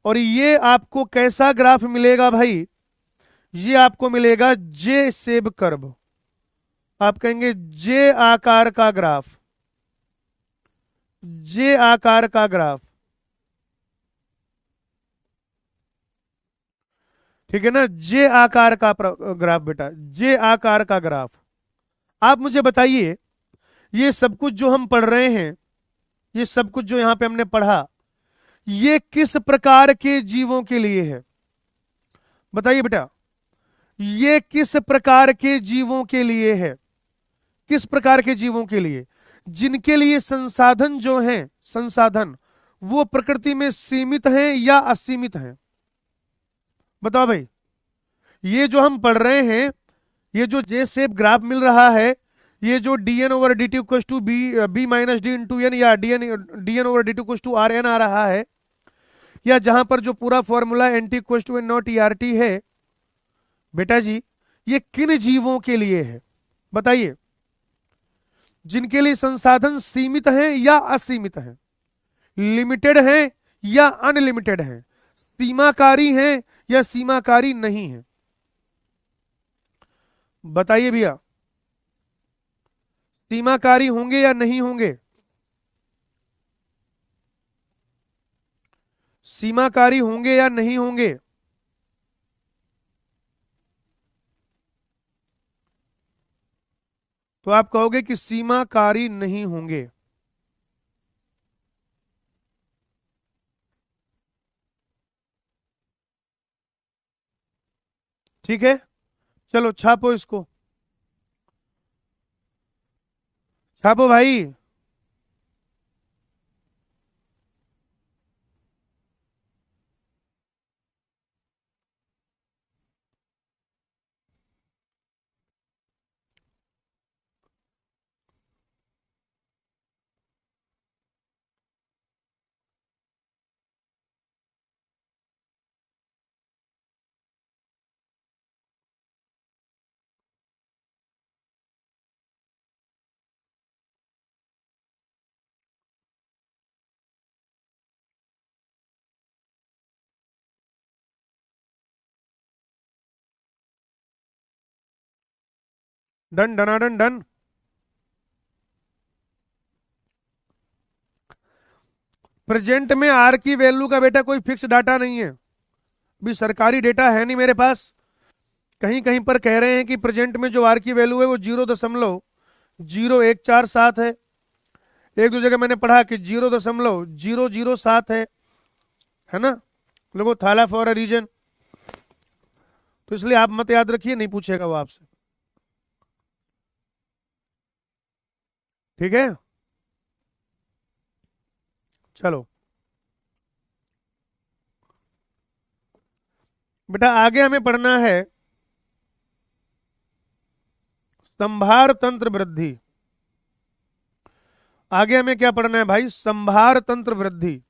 और ये आपको कैसा ग्राफ मिलेगा भाई? ये आपको मिलेगा जे सेब कर्व, आप कहेंगे जे आकार का ग्राफ, जे आकार का ग्राफ। ठीक है ना, जे आकार का ग्राफ बेटा, जे आकार का ग्राफ। आप मुझे बताइए, ये सब कुछ जो हम पढ़ रहे हैं, ये सब कुछ जो यहां पे हमने पढ़ा, ये किस प्रकार के जीवों के लिए है? बताइए बेटा, ये किस प्रकार के जीवों के लिए है? किस प्रकार के जीवों के लिए? जिनके लिए संसाधन जो हैं, संसाधन वो प्रकृति में सीमित हैं या असीमित हैं? बताओ भाई। ये जो हम पढ़ रहे हैं, ये जो जे शेप ग्राफ मिल रहा है, ये जो dn over dt equals to B minus D into N, या dn over dt equals to R N आ रहा है, या जहां पर जो पूरा formula N T equals to N not E R T है, बेटा जी ये किन जीवों के लिए है? बताइए। जिनके लिए संसाधन सीमित हैं या असीमित हैं, लिमिटेड हैं या अनलिमिटेड हैं, सीमाकारी हैं या सीमाकारी नहीं है? बताइए भैया, सीमाकारी होंगे या नहीं होंगे? सीमाकारी होंगे या नहीं होंगे? तो आप कहोगे कि सीमाकारी नहीं होंगे। ठीक है, चलो छापो इसको, छापो भाई। डन डनाडन डन। प्रेजेंट में आर की वैल्यू का बेटा कोई फिक्स डाटा नहीं है, अभी सरकारी डेटा है नहीं मेरे पास, कहीं कहीं पर कह रहे हैं कि प्रेजेंट में जो आर की वैल्यू है वो 0.0147 है। एक दो जगह मैंने पढ़ा कि 0.007 है ना। लोगों थाला फॉर अ रीजन, तो इसलिए आप मत याद रखिए, नहीं पूछेगा वो आपसे, ठीक है। चलो बेटा आगे हमें पढ़ना है संभार तंत्र वृद्धि। आगे हमें क्या पढ़ना है भाई? संभार तंत्र वृद्धि।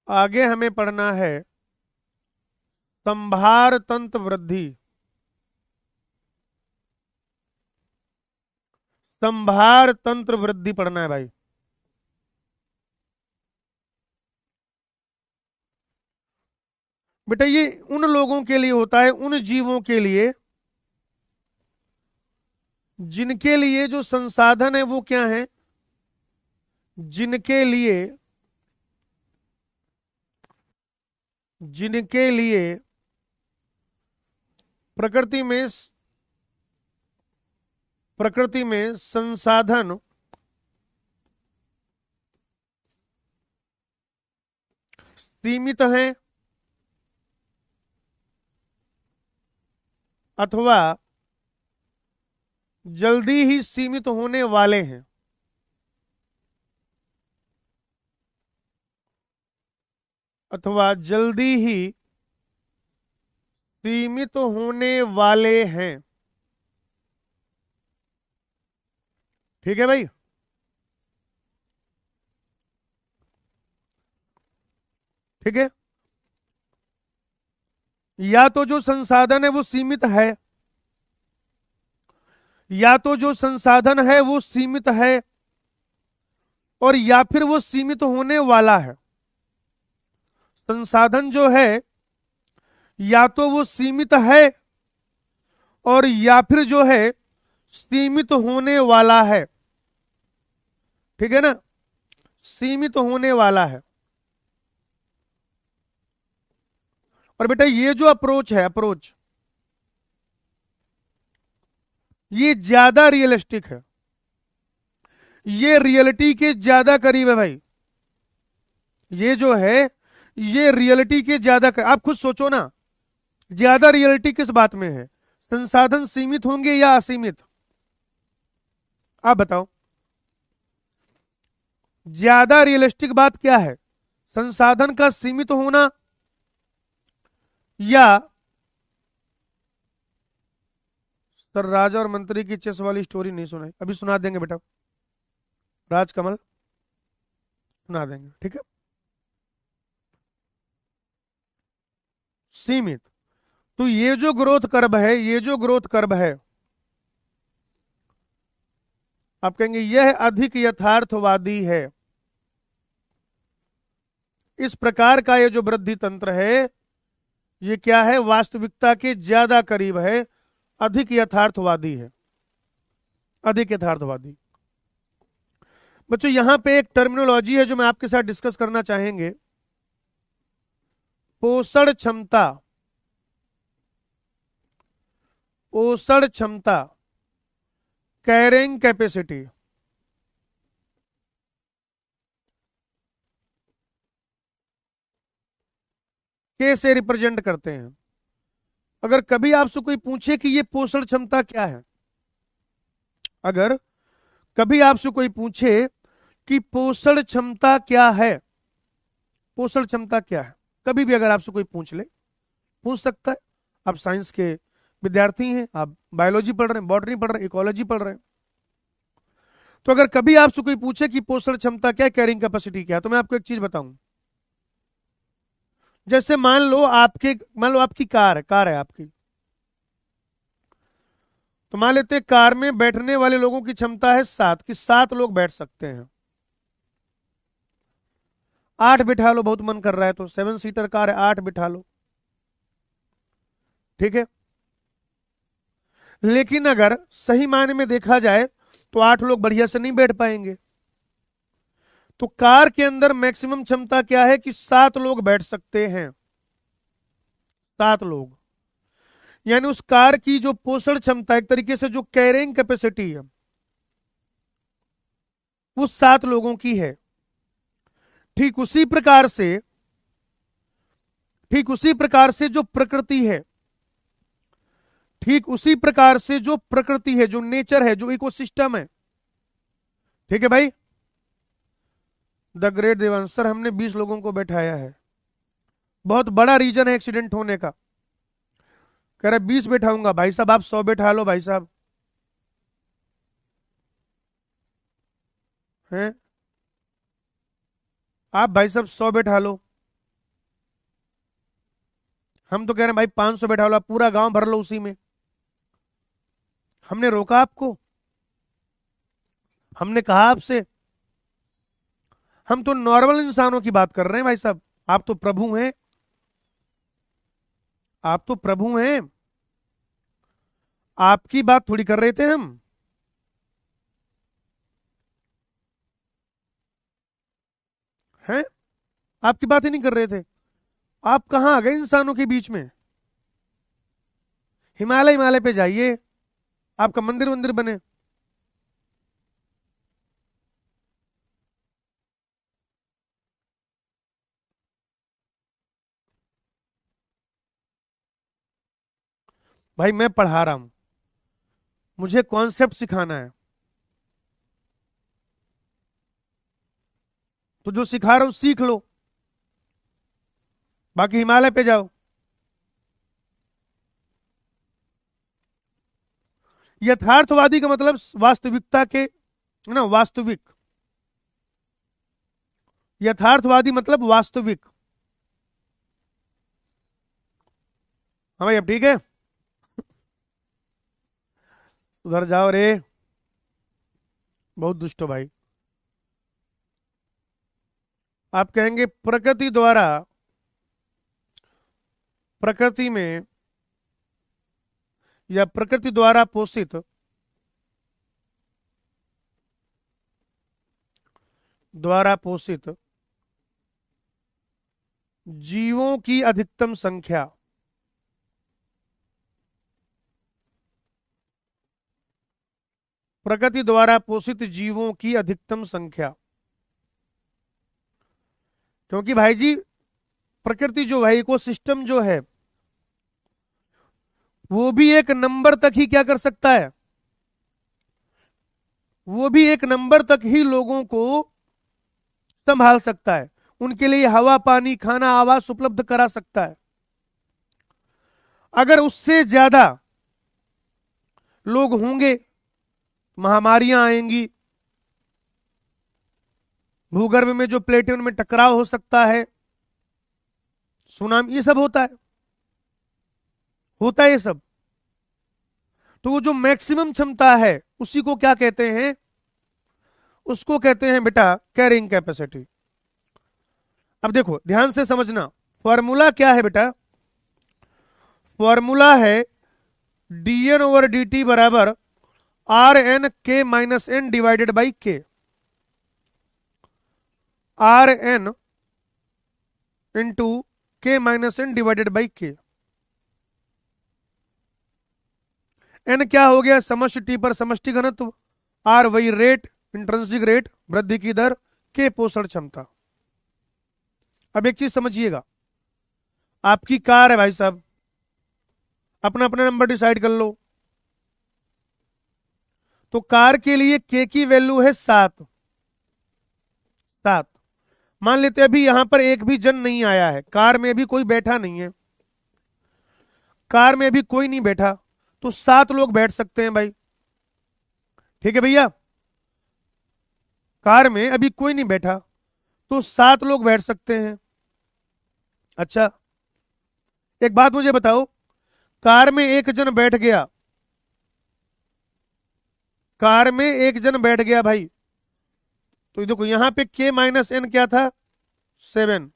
आगे हमें पढ़ना है संभार तंत्र वृद्धि। संभार तंत्र वृद्धि पढ़ना है भाई। बेटा ये उन लोगों के लिए होता है, उन जीवों के लिए जिनके लिए जो संसाधन है वो क्या है, जिनके लिए जिनके लिए प्रकृति में संसाधन सीमित हैं अथवा जल्दी ही सीमित होने वाले हैं। अथवा जल्दी ही सीमित होने वाले हैं। ठीक है भाई। ठीक है, या तो जो संसाधन है वो सीमित है, या तो जो संसाधन है वो सीमित है, और या फिर वो सीमित होने वाला है। संसाधन जो है या तो वो सीमित है और या फिर जो है सीमित होने वाला है। ठीक है ना, सीमित होने वाला है। और बेटा ये जो अप्रोच है, अप्रोच ये ज्यादा रियलिस्टिक है, ये रियलिटी के ज्यादा करीब है भाई। ये जो है ये रियलिटी के ज्यादा आप खुद सोचो ना, ज्यादा रियलिटी किस बात में है? संसाधन सीमित होंगे या असीमित? आप बताओ, ज्यादा रियलिस्टिक बात क्या है? संसाधन का सीमित होना या सर राजा और मंत्री की चेस वाली स्टोरी नहीं सुनाई, अभी सुना देंगे बेटा, राजकमल सुना देंगे, ठीक है। सीमित, तो ये जो ग्रोथ कर्व है, ये जो ग्रोथ कर्व है, आप कहेंगे यह अधिक यथार्थवादी है। इस प्रकार का ये जो वृद्धि तंत्र है ये क्या है? वास्तविकता के ज्यादा करीब है, अधिक यथार्थवादी है, अधिक यथार्थवादी। बच्चों यहां पे एक टर्मिनोलॉजी है जो मैं आपके साथ डिस्कस करना चाहेंगे, पोषण क्षमता। पोषण क्षमता, कैरिंग कैपेसिटी। कैसे रिप्रेजेंट करते हैं? अगर कभी आपसे कोई पूछे कि ये पोषण क्षमता क्या है, अगर कभी आपसे कोई पूछे कि पोषण क्षमता क्या है, पोषण क्षमता क्या है, कभी भी अगर आपसे कोई पूछ ले, पूछ सकता है। आप साइंस के विद्यार्थी हैं, आप बायोलॉजी पढ़ रहे हैं, बॉटनी पढ़ रहे हैं, इकोलॉजी पढ़ रहे हैं, तो अगर कभी आपसे कोई पूछे कि पोषण क्षमता क्या है, कैरिंग कैपेसिटी क्या है, तो मैं आपको एक चीज बताऊं। जैसे मान लो आपकी कार है आपकी, तो मान लेते हैं कार में बैठने वाले लोगों की क्षमता है 7, कि 7 लोग बैठ सकते हैं। 8 बिठा लो, बहुत मन कर रहा है तो 7 सीटर कार है, 8 बिठा लो, ठीक है। लेकिन अगर सही मायने में देखा जाए तो 8 लोग बढ़िया से नहीं बैठ पाएंगे। तो कार के अंदर मैक्सिमम क्षमता क्या है कि 7 लोग बैठ सकते हैं, 7 लोग। यानी उस कार की जो पोषण क्षमता, एक तरीके से जो कैरिंग कैपेसिटी है, वो 7 लोगों की है। ठीक उसी प्रकार से, ठीक उसी प्रकार से जो प्रकृति है, ठीक उसी प्रकार से जो प्रकृति है, जो नेचर है, जो इकोसिस्टम है। ठीक है भाई। द ग्रेट देवांश सर, हमने 20 लोगों को बैठाया है, बहुत बड़ा रीजन है एक्सीडेंट होने का। कह रहे 20 बैठाऊंगा। भाई साहब आप 100 बैठा लो भाई साहब, हैं? आप भाई साहब 100 बैठा लो। हम तो कह रहे हैं भाई 500 बैठा लो, आप पूरा गांव भर लो उसी में। हमने रोका आपको? हमने कहा आपसे? हम तो नॉर्मल इंसानों की बात कर रहे हैं भाई साहब। आप तो प्रभु हैं, आप तो प्रभु हैं, आपकी बात थोड़ी कर रहे थे हम। हैं? आपकी बात ही नहीं कर रहे थे। आप कहां आ गए इंसानों के बीच में? हिमालय, हिमालय पे जाइए, आपका मंदिर मंदिर बने। भाई मैं पढ़ा रहा हूं, मुझे कॉन्सेप्ट सिखाना है, तो जो सिखा रहा हूं सीख लो, बाकी हिमालय पे जाओ। यथार्थवादी का मतलब वास्तविकता के, ना, वास्तविक। यथार्थवादी मतलब वास्तविक। हाँ भाई अब ठीक है, उधर जाओ रे, बहुत दुष्ट हो भाई। आप कहेंगे प्रकृति द्वारा, प्रकृति में या प्रकृति द्वारा पोषित, द्वारा पोषित जीवों की अधिकतम संख्या, प्रकृति द्वारा पोषित जीवों की अधिकतम संख्या। क्योंकि भाई जी प्रकृति जो है, इकोसिस्टम जो है, वो भी एक नंबर तक ही क्या कर सकता है, वो भी एक नंबर तक ही लोगों को संभाल सकता है, उनके लिए हवा पानी खाना आवास उपलब्ध करा सकता है। अगर उससे ज्यादा लोग होंगे, महामारियां आएंगी, भूगर्भ में जो प्लेटें उनमें टकराव हो सकता है, सुनामी, ये सब होता है, होता है ये सब। तो वो जो मैक्सिमम क्षमता है उसी को क्या कहते हैं, उसको कहते हैं बेटा कैरिंग कैपेसिटी। अब देखो ध्यान से समझना, फॉर्मूला क्या है बेटा? फॉर्मूला है dn ओवर dt बराबर आर एन के माइनस एन डिवाइडेड बाई के। आर एन इंटू के माइनस एन डिवाइडेड बाई के। एन क्या हो गया? समष्टि टी पर समष्टि घनत्व, आर वही रेट, इंट्रिंसिक रेट, वृद्धि की दर, के पोषण क्षमता। अब एक चीज समझिएगा, आपकी कार है भाई साहब, अपना अपना नंबर डिसाइड कर लो। तो कार के लिए के की वैल्यू है 7, 7। मान लेते अभी यहां पर एक भी जन नहीं आया है, कार में अभी कोई बैठा नहीं है, कार में अभी कोई नहीं बैठा, तो 7 लोग बैठ सकते हैं भाई। ठीक है भैया, कार में अभी कोई नहीं बैठा तो 7 लोग बैठ सकते हैं। अच्छा एक बात मुझे बताओ, कार में एक जन बैठ गया, कार में एक जन बैठ गया भाई, तो देखो यहां पे के माइनस एन क्या था? 7।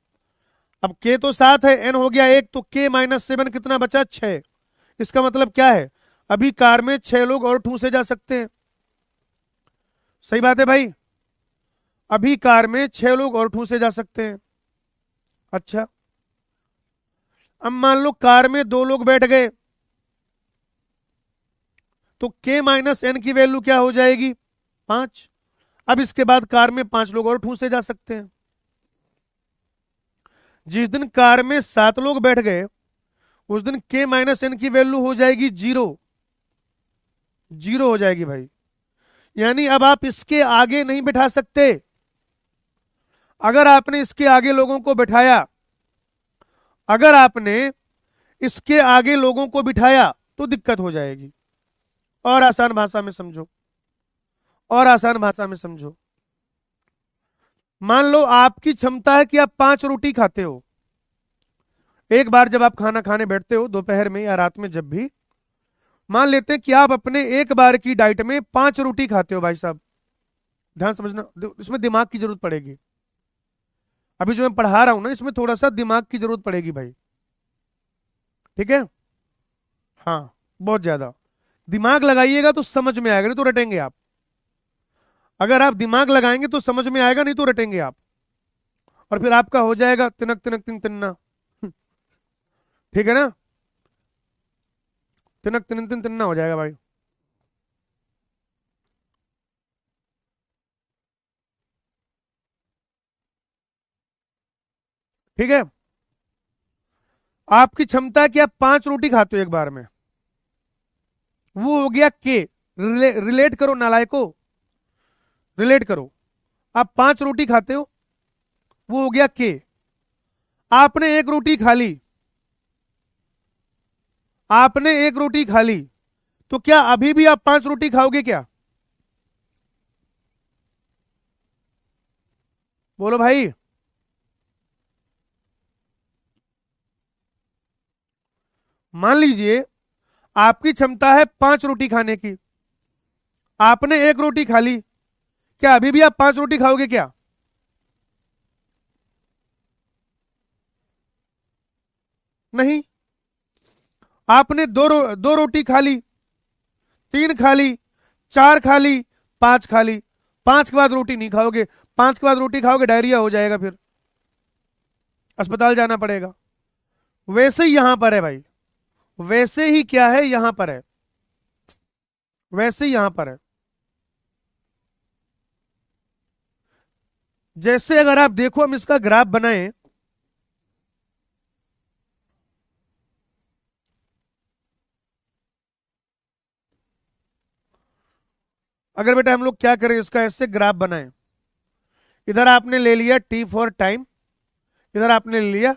अब के तो 7 है, एन हो गया 1, तो के माइनस 7 कितना बचा? 6। इसका मतलब क्या है? अभी कार में 6 लोग और ठूसे जा सकते हैं। सही बात है भाई। अभी कार में 6 लोग और ठूसे जा सकते हैं। अच्छा, अब मान लो कार में 2 लोग बैठ गए, तो k माइनस एन की वैल्यू क्या हो जाएगी? 5। अब इसके बाद कार में 5 लोग और ठूसे जा सकते हैं। जिस दिन कार में 7 लोग बैठ गए, उस दिन k माइनस एन की वैल्यू हो जाएगी 0। 0 हो जाएगी भाई। यानी अब आप इसके आगे नहीं बिठा सकते। अगर आपने इसके आगे लोगों को बिठाया, अगर आपने इसके आगे लोगों को बिठाया तो दिक्कत हो जाएगी। और आसान भाषा में समझो, और आसान भाषा में समझो। मान लो आपकी क्षमता है कि आप 5 रोटी खाते हो। एक बार जब आप खाना खाने बैठते हो, दोपहर में या रात में, जब भी मान लेते हैं कि आप अपने एक बार की डाइट में 5 रोटी खाते हो। भाई साहब ध्यान समझना, इसमें दिमाग की जरूरत पड़ेगी। अभी जो मैं पढ़ा रहा हूं ना, इसमें थोड़ा सा दिमाग की जरूरत पड़ेगी भाई। ठीक है? हाँ, बहुत ज्यादा दिमाग लगाइएगा तो समझ में आएगा, नहीं तो रटेंगे आप। अगर आप दिमाग लगाएंगे तो समझ में आएगा, नहीं तो रटेंगे आप। और फिर आपका हो जाएगा तिनक तिनक तिन तिन्ना। ठीक है ना? तिनक तिन तिन तिन्ना हो जाएगा भाई। ठीक है? आपकी क्षमता है कि आप 5 रोटी खाते हो एक बार में, वो हो गया के। रिलेट करो नालायको, रिलेट करो। आप 5 रोटी खाते हो, वो हो गया के। आपने एक रोटी खा ली, आपने एक रोटी खा ली, तो क्या अभी भी आप 5 रोटी खाओगे क्या? बोलो भाई। मान लीजिए आपकी क्षमता है 5 रोटी खाने की, आपने एक रोटी खा ली, क्या अभी भी आप 5 रोटी खाओगे क्या? नहीं। आपने दो रोटी खा ली, 3 खा ली, 4 खा ली, 5 खा ली। 5 के बाद रोटी नहीं खाओगे। 5 के बाद रोटी खाओगे डायरिया हो जाएगा, फिर अस्पताल जाना पड़ेगा। वैसे ही यहां पर है भाई, वैसे ही क्या है यहां पर है, वैसे ही यहां पर है। जैसे अगर आप देखो, हम इसका ग्राफ बनाएं, अगर बेटा हम लोग क्या करें, इसका ऐसे ग्राफ बनाएं। इधर आपने ले लिया टी फॉर टाइम, इधर आपने ले लिया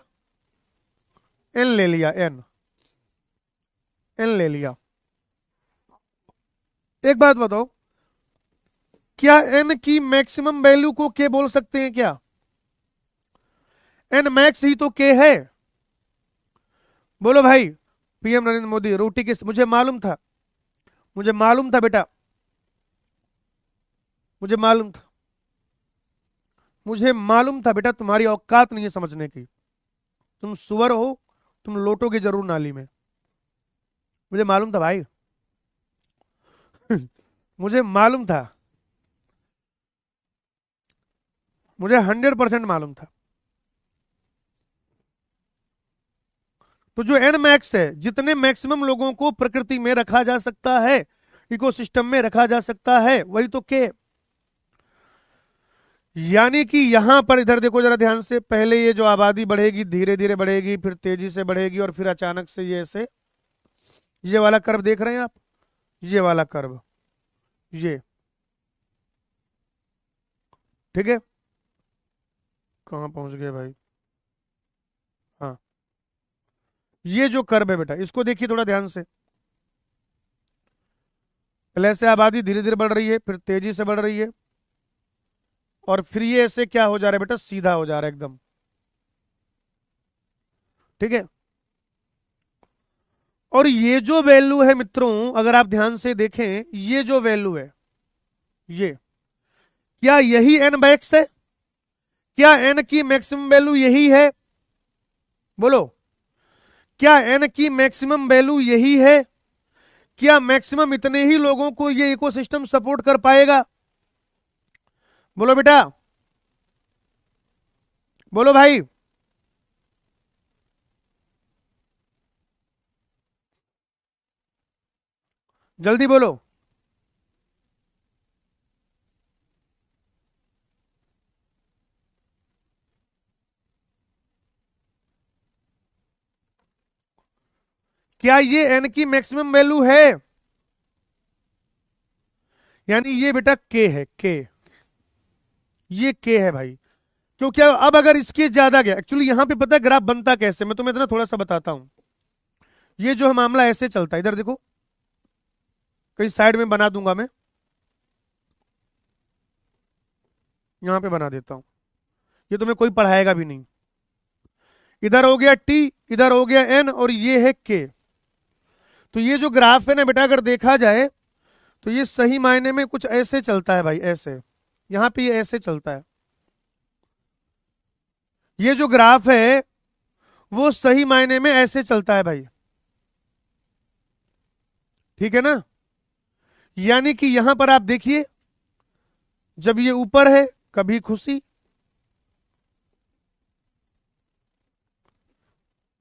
एन, ले लिया एन, एन ले लिया। एक बात बताओ, क्या एन की मैक्सिमम वैल्यू को के बोल सकते हैं क्या? एन मैक्स ही तो के है। बोलो भाई। पीएम नरेंद्र मोदी रोटी के, मुझे मालूम था, मुझे मालूम था बेटा, मुझे मालूम था, मुझे मालूम था बेटा, तुम्हारी औकात नहीं है समझने की। तुम सुअर हो, तुम लोटोगे जरूर नाली में। मुझे मालूम था भाई। मुझे मालूम था, मुझे 100% मालूम था। तो जो एन मैक्स है, जितने मैक्सिमम लोगों को प्रकृति में रखा जा सकता है, इकोसिस्टम में रखा जा सकता है, वही तो के। यानी कि यहां पर इधर देखो जरा ध्यान से, पहले ये जो आबादी बढ़ेगी धीरे धीरे बढ़ेगी, फिर तेजी से बढ़ेगी, और फिर अचानक से ये ऐसे, ये वाला कर्व देख रहे हैं आप, ये वाला कर्व, ये। ठीक है? कहां पहुंच गए भाई? हाँ, ये जो कर्व है बेटा, इसको देखिए थोड़ा ध्यान से। पहले से आबादी धीरे धीरे बढ़ रही है, फिर तेजी से बढ़ रही है, और फिर ये ऐसे क्या हो जा रहा है बेटा, सीधा हो जा रहा है एकदम। ठीक है? और ये जो वैल्यू है मित्रों, अगर आप ध्यान से देखें, ये जो वैल्यू है, ये, क्या यही एन मैक्स है? क्या एन की मैक्सिमम वैल्यू यही है? बोलो, क्या एन की मैक्सिमम वैल्यू यही है? क्या मैक्सिमम इतने ही लोगों को ये इकोसिस्टम सपोर्ट कर पाएगा? बोलो बेटा। बोलो भाई। जल्दी बोलो। क्या ये एन की मैक्सिमम वैल्यू है? यानी ये बेटा के है, के, ये के है भाई। क्योंकि अब अगर इसके ज्यादा गया, एक्चुअली यहां पे पता है ग्राफ बनता कैसे, मैं तुम्हें इतना थोड़ा सा बताता हूं। ये जो है मामला ऐसे चलता है, इधर देखो, कहीं साइड में बना दूंगा मैं, यहां पे बना देता हूं, ये तुम्हें कोई पढ़ाएगा भी नहीं। इधर हो गया टी, इधर हो गया एन, और ये है के। तो ये जो ग्राफ है ना बेटा, अगर देखा जाए तो ये सही मायने में कुछ ऐसे चलता है भाई, ऐसे, यहां पे ये ऐसे चलता है। ये जो ग्राफ है वो सही मायने में ऐसे चलता है भाई, ठीक है ना। यानी कि यहां पर आप देखिए, जब ये ऊपर है कभी खुशी,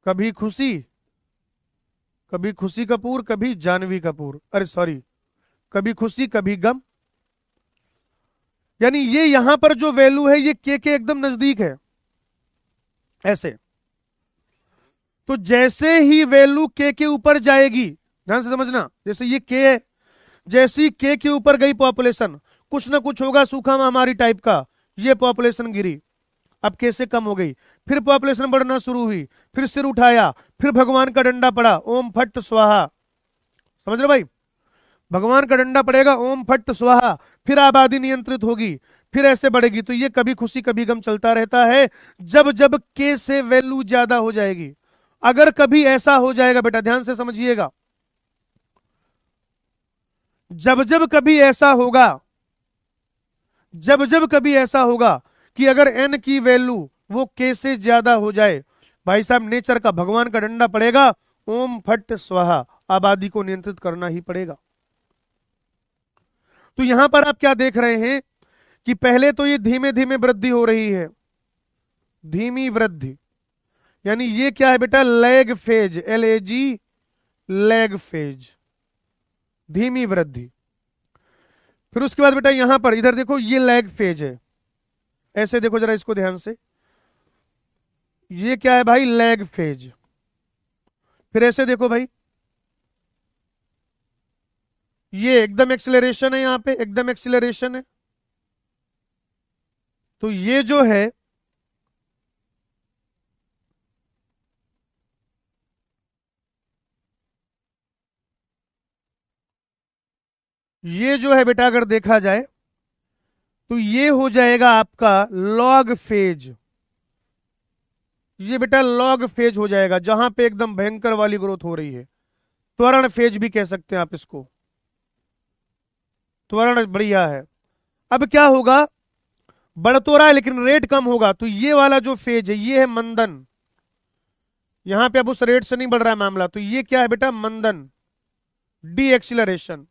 कभी खुशी, कभी खुशी कपूर, कभी जानवी कपूर, अरे सॉरी, कभी खुशी कभी गम। यानी ये यहां पर जो वैल्यू है ये के एकदम नजदीक है, ऐसे। तो जैसे ही वैल्यू के ऊपर जाएगी, ध्यान से समझना, जैसे ये के है, जैसी के ऊपर गई पॉपुलेशन, कुछ ना कुछ होगा, सूखा महामारी टाइप का, ये पॉपुलेशन गिरी, अब कैसे कम हो गई, फिर पॉपुलेशन बढ़ना शुरू हुई, फिर सिर उठाया, फिर भगवान का डंडा पड़ा, ओम फट स्वाहा, समझ रहे भाई, भगवान का डंडा पड़ेगा, ओम फट स्वाहा, फिर आबादी नियंत्रित होगी, फिर ऐसे बढ़ेगी। तो ये कभी खुशी कभी गम चलता रहता है, जब जब के से वैल्यू ज्यादा हो जाएगी। अगर कभी ऐसा हो जाएगा बेटा, ध्यान से समझिएगा, जब जब कभी ऐसा होगा, जब जब कभी ऐसा होगा कि अगर एन की वैल्यू वो के से ज्यादा हो जाए, भाई साहब नेचर का भगवान का डंडा पड़ेगा, ओम फट स्वाहा, आबादी को नियंत्रित करना ही पड़ेगा। तो यहां पर आप क्या देख रहे हैं कि पहले तो ये धीमे धीमे वृद्धि हो रही है, धीमी वृद्धि, यानी ये क्या है बेटा, lag phase, LAG, lag phase, धीमी वृद्धि। फिर उसके बाद बेटा यहां पर इधर देखो, ये लैग फेज है, ऐसे देखो जरा इसको ध्यान से, ये क्या है भाई, लैग फेज। फिर ऐसे देखो भाई, ये एकदम एक्सिलरेशन है, यहां पे एकदम एक्सिलरेशन है। तो ये जो है, ये जो है बेटा अगर देखा जाए तो ये हो जाएगा आपका लॉग फेज, ये बेटा लॉग फेज हो जाएगा, जहां पे एकदम भयंकर वाली ग्रोथ हो रही है, त्वरण फेज भी कह सकते हैं आप इसको, त्वरण बढ़िया है। अब क्या होगा, बढ़ तो रहा है लेकिन रेट कम होगा, तो ये वाला जो फेज है ये है मंदन, यहां पे अब उस रेट से नहीं बढ़ रहा है मामला, तो ये क्या है बेटा, मंदन, डी एक्सिलरेशन।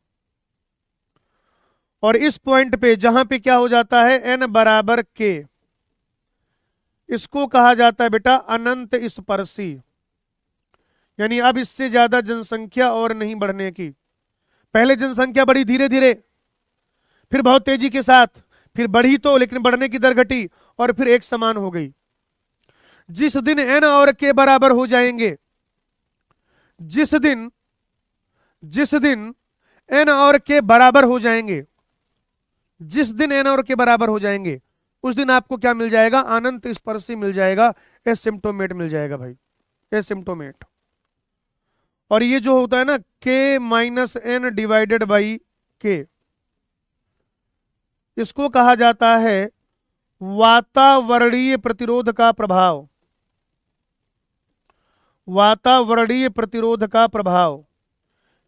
और इस पॉइंट पे जहां पे क्या हो जाता है, एन बराबर के, इसको कहा जाता है बेटा अनंत स्पर्शी, यानी अब इससे ज्यादा जनसंख्या और नहीं बढ़ने की। पहले जनसंख्या बढ़ी धीरे धीरे, फिर बहुत तेजी के साथ, फिर बढ़ी तो लेकिन बढ़ने की दर घटी, और फिर एक समान हो गई। जिस दिन एन और के बराबर हो जाएंगे, जिस दिन, जिस दिन एन और के बराबर हो जाएंगे, जिस दिन एन और के बराबर हो जाएंगे, उस दिन आपको क्या मिल जाएगा, अनंत स्पर्शी मिल जाएगा, एसिम्प्टोमेट मिल जाएगा भाई, एसिम्प्टोमेट। और ये जो होता है ना, के माइनस एन डिवाइडेड बाई के, इसको कहा जाता है वातावरणीय प्रतिरोध का प्रभाव, वातावरणीय प्रतिरोध का प्रभाव,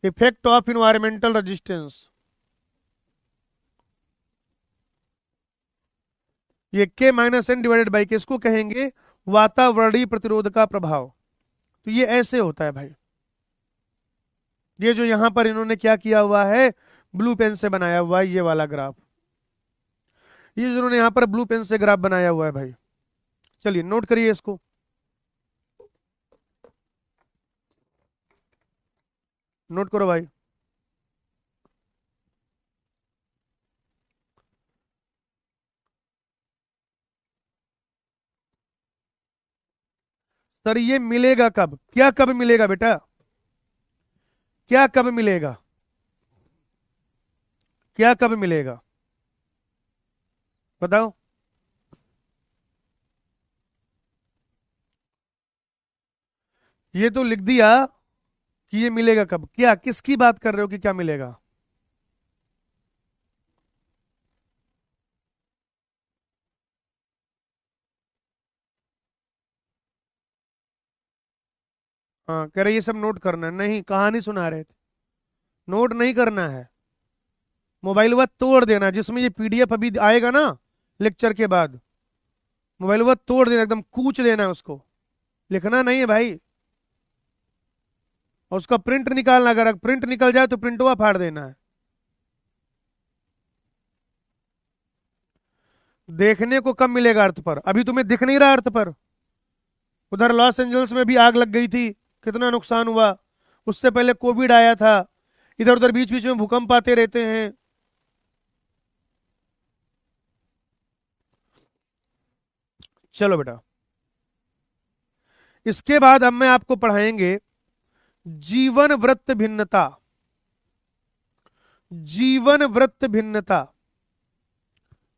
इफेक्ट ऑफ इन्वायरमेंटल रेजिस्टेंस। ये के माइनस एन डिवाइडेड बाई के, इसको कहेंगे वातावरणीय प्रतिरोध का प्रभाव। तो ये ऐसे होता है भाई, ये जो यहां पर इन्होंने क्या किया हुआ है, ब्लू पेन से बनाया हुआ है ये वाला ग्राफ, ये जो इन्होंने यहां पर ब्लू पेन से ग्राफ बनाया हुआ है भाई, चलिए नोट करिए इसको। नोट करो भाई। सर ये मिलेगा कब, क्या कब मिलेगा बेटा, क्या कब मिलेगा, क्या कब मिलेगा, बताओ। ये तो लिख दिया कि ये मिलेगा कब, क्या किसकी बात कर रहे हो कि क्या मिलेगा। हाँ कह रहे ये सब नोट करना है, नहीं कहानी सुना रहे थे, नोट नहीं करना है। मोबाइल वा तोड़ देना, जिसमें ये पीडीएफ अभी आएगा ना लेक्चर के बाद, मोबाइल वा तोड़ देना, एकदम कूच देना है उसको, लिखना नहीं है भाई। और उसका प्रिंट निकालना, अगर प्रिंट निकल जाए तो प्रिंटवा फाड़ देना है। देखने को कब मिलेगा अर्थ पर, अभी तुम्हें दिख नहीं रहा अर्थ पर। उधर लॉस एंजल्स में भी आग लग गई थी, कितना नुकसान हुआ। उससे पहले कोविड आया था, इधर उधर बीच बीच में भूकंप आते रहते हैं। चलो बेटा, इसके बाद अब मैं आपको पढ़ाएंगे जीवन वृत्त भिन्नता, जीवन वृत्त भिन्नता,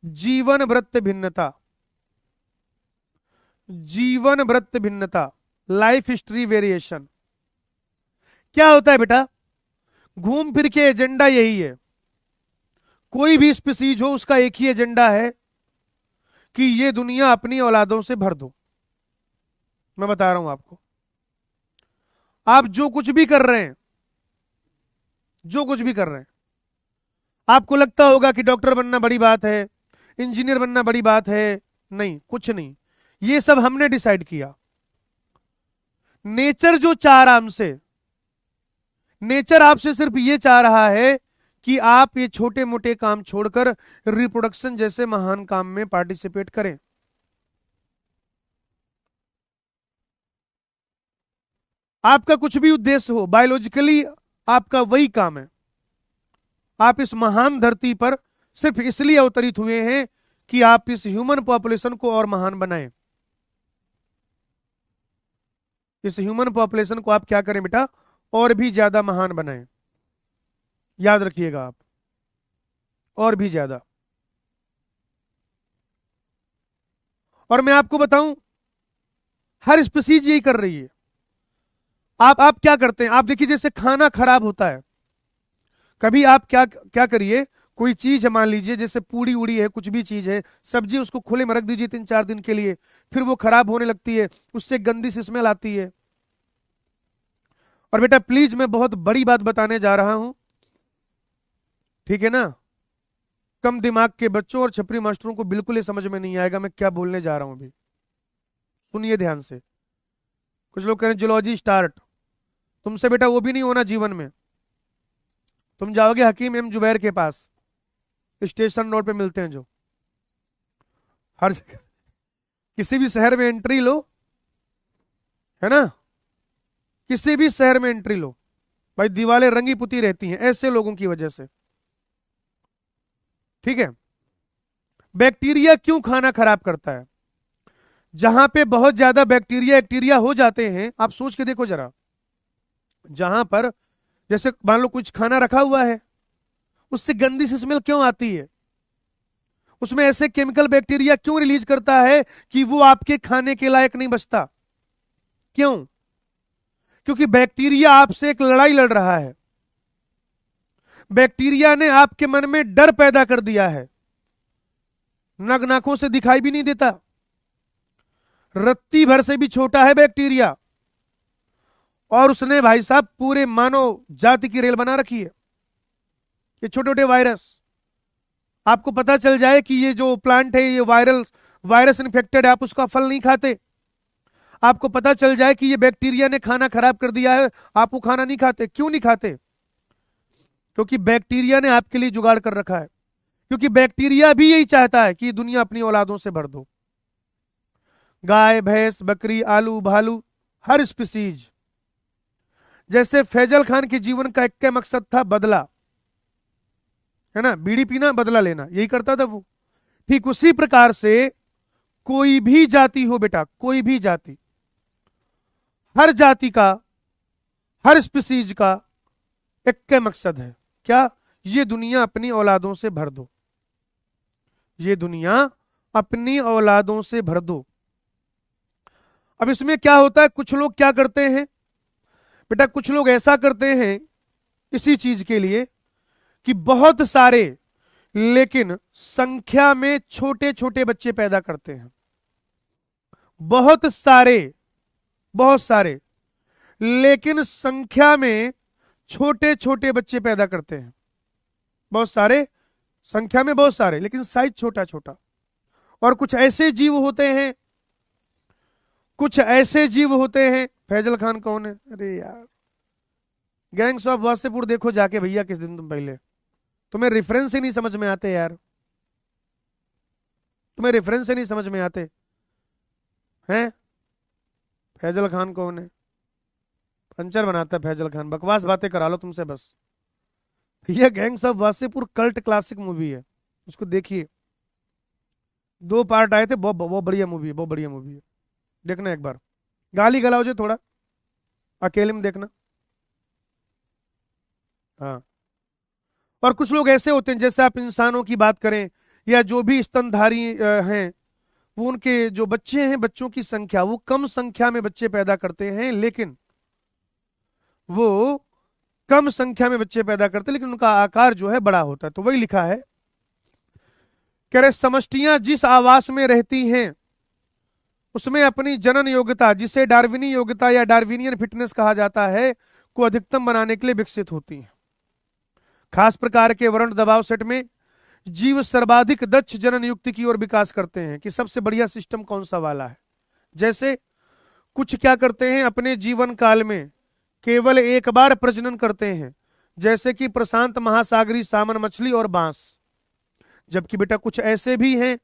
जीवन वृत्त भिन्नता, जीवन वृत्त भिन्नता, लाइफ हिस्ट्री वेरिएशन। क्या होता है बेटा, घूम फिर के एजेंडा यही है, कोई भी स्पीसीज हो उसका एक ही एजेंडा है कि ये दुनिया अपनी औलादों से भर दो। मैं बता रहा हूं आपको, आप जो कुछ भी कर रहे हैं, जो कुछ भी कर रहे हैं, आपको लगता होगा कि डॉक्टर बनना बड़ी बात है, इंजीनियर बनना बड़ी बात है, नहीं कुछ नहीं, ये सब हमने डिसाइड किया। नेचर जो चाह रहा हमसे, नेचर आपसे सिर्फ ये चाह रहा है कि आप ये छोटे मोटे काम छोड़कर रिप्रोडक्शन जैसे महान काम में पार्टिसिपेट करें। आपका कुछ भी उद्देश्य हो, बायोलॉजिकली आपका वही काम है। आप इस महान धरती पर सिर्फ इसलिए अवतरित हुए हैं कि आप इस ह्यूमन पॉपुलेशन को और महान बनाएं। इस ह्यूमन पॉपुलेशन को आप क्या करें बेटा, और भी ज्यादा महान बनाएं। याद रखिएगा आप, और भी ज्यादा। और मैं आपको बताऊं, हर स्पीसीज यही कर रही है। आप क्या करते हैं, आप देखिए जैसे खाना खराब होता है, कभी आप क्या क्या करिए, कोई चीज है मान लीजिए जैसे पूड़ी उड़ी है, कुछ भी चीज है, सब्जी, उसको खुले में रख दीजिए 3-4 दिन के लिए, फिर वो खराब होने लगती है, उससे गंदी सी स्मेल आती है। और बेटा प्लीज मैं बहुत बड़ी बात बताने जा रहा हूं, ठीक है ना, कम दिमाग के बच्चों और छपरी मास्टरों को बिल्कुल ये समझ में नहीं आएगा मैं क्या बोलने जा रहा हूं अभी, सुनिए ध्यान से। कुछ लोग कह रहे हैं जूलॉजी स्टार्ट, तुमसे बेटा वो भी नहीं होना जीवन में। तुम जाओगे हकीम एम जुबैर के पास, स्टेशन रोड पे मिलते हैं जो, हर जगह, किसी भी शहर में एंट्री लो, है ना, किसी भी शहर में एंट्री लो, भाई दीवारें रंगी पुती रहती हैं ऐसे लोगों की वजह से, ठीक है। बैक्टीरिया क्यों खाना खराब करता है, जहां पे बहुत ज्यादा बैक्टीरिया एक्टीरिया हो जाते हैं, आप सोच के देखो जरा, जहां पर जैसे मान लो कुछ खाना रखा हुआ है, उससे गंदी सी स्मेल क्यों आती है, उसमें ऐसे केमिकल बैक्टीरिया क्यों रिलीज करता है कि वो आपके खाने के लायक नहीं बचता, क्यों, क्योंकि बैक्टीरिया आपसे एक लड़ाई लड़ रहा है। बैक्टीरिया ने आपके मन में डर पैदा कर दिया है, नग नाकों से दिखाई भी नहीं देता, रत्ती भर से भी छोटा है बैक्टीरिया, और उसने भाई साहब पूरे मानव जाति की रेल बना रखी है। ये छोटे छोटे वायरस, आपको पता चल जाए कि ये जो प्लांट है ये वायरस इन्फेक्टेड है, आप उसका फल नहीं खाते। आपको पता चल जाए कि ये बैक्टीरिया ने खाना खराब कर दिया है, आप वो खाना नहीं खाते। क्यों नहीं खाते, क्योंकि बैक्टीरिया ने आपके लिए जुगाड़ कर रखा है, क्योंकि बैक्टीरिया भी यही चाहता है कि दुनिया अपनी औलादों से भर दो। गाय भैंस बकरी आलू भालू, हर स्पीसीज। जैसे फैजल खान के जीवन का एक मकसद था बदला, है ना, बीड़ी पीना बदला लेना, यही करता था वो। ठीक उसी प्रकार से कोई भी जाति हो बेटा, कोई भी जाति, हर जाति का, हर स्पीसीज का एक मकसद है, क्या? ये दुनिया अपनी औलादों से भर दो, ये दुनिया अपनी औलादों से भर दो। अब इसमें क्या होता है, कुछ लोग क्या करते हैं बेटा, कुछ लोग ऐसा करते हैं इसी चीज के लिए कि बहुत सारे लेकिन संख्या में छोटे छोटे बच्चे पैदा करते हैं। बहुत सारे, बहुत सारे लेकिन संख्या में छोटे छोटे बच्चे पैदा करते हैं। बहुत सारे, संख्या में बहुत सारे, लेकिन साइज छोटा छोटा। और कुछ ऐसे जीव होते हैं, कुछ ऐसे जीव होते हैं। फैजल खान कौन है? अरे यार, गैंग्स ऑफ वासेपुर देखो जाके भैया किस दिन तुम पहले। तुम्हें रेफरेंस ही नहीं समझ में आते यार, तुम्हें रेफरेंस ही नहीं समझ में आते हैं। फैजल खान कौन है? पंचर बनाता है फैजल खान, बकवास बातें करा लो तुमसे बस। भैया gangs of Wasseypur cult classic movie है, उसको देखिए। 2 पार्ट आए थे, बहुत बहुत बढ़िया मूवी है, बहुत बढ़िया मूवी है, देखना एक बार। गाली गलाओ जो थोड़ा, अकेले में देखना। हाँ। और कुछ लोग ऐसे होते हैं, जैसे आप इंसानों की बात करें या जो भी स्तनधारी हैं, वो उनके जो बच्चे हैं, बच्चों की संख्या, वो कम संख्या में बच्चे पैदा करते हैं, लेकिन वो कम संख्या में बच्चे पैदा करते हैं लेकिन उनका आकार जो है बड़ा होता है। तो वही लिखा है, कह रहे समष्टियां जिस आवास में रहती हैं उसमें अपनी जनन योग्यता, जिसे डार्विनी योग्यता या डार्विनियन फिटनेस कहा जाता है, को अधिकतम बनाने के लिए विकसित होती है। खास प्रकार के वर्ण दबाव सेट में जीव सर्वाधिक दक्ष जनन युक्ति की ओर विकास करते हैं कि सबसे बढ़िया सिस्टम कौन सा वाला है। जैसे कुछ क्या करते हैं, अपने जीवन काल में केवल एक बार प्रजनन करते हैं, जैसे कि प्रशांत महासागरी सामन मछली और बांस। जबकि बेटा कुछ ऐसे भी हैं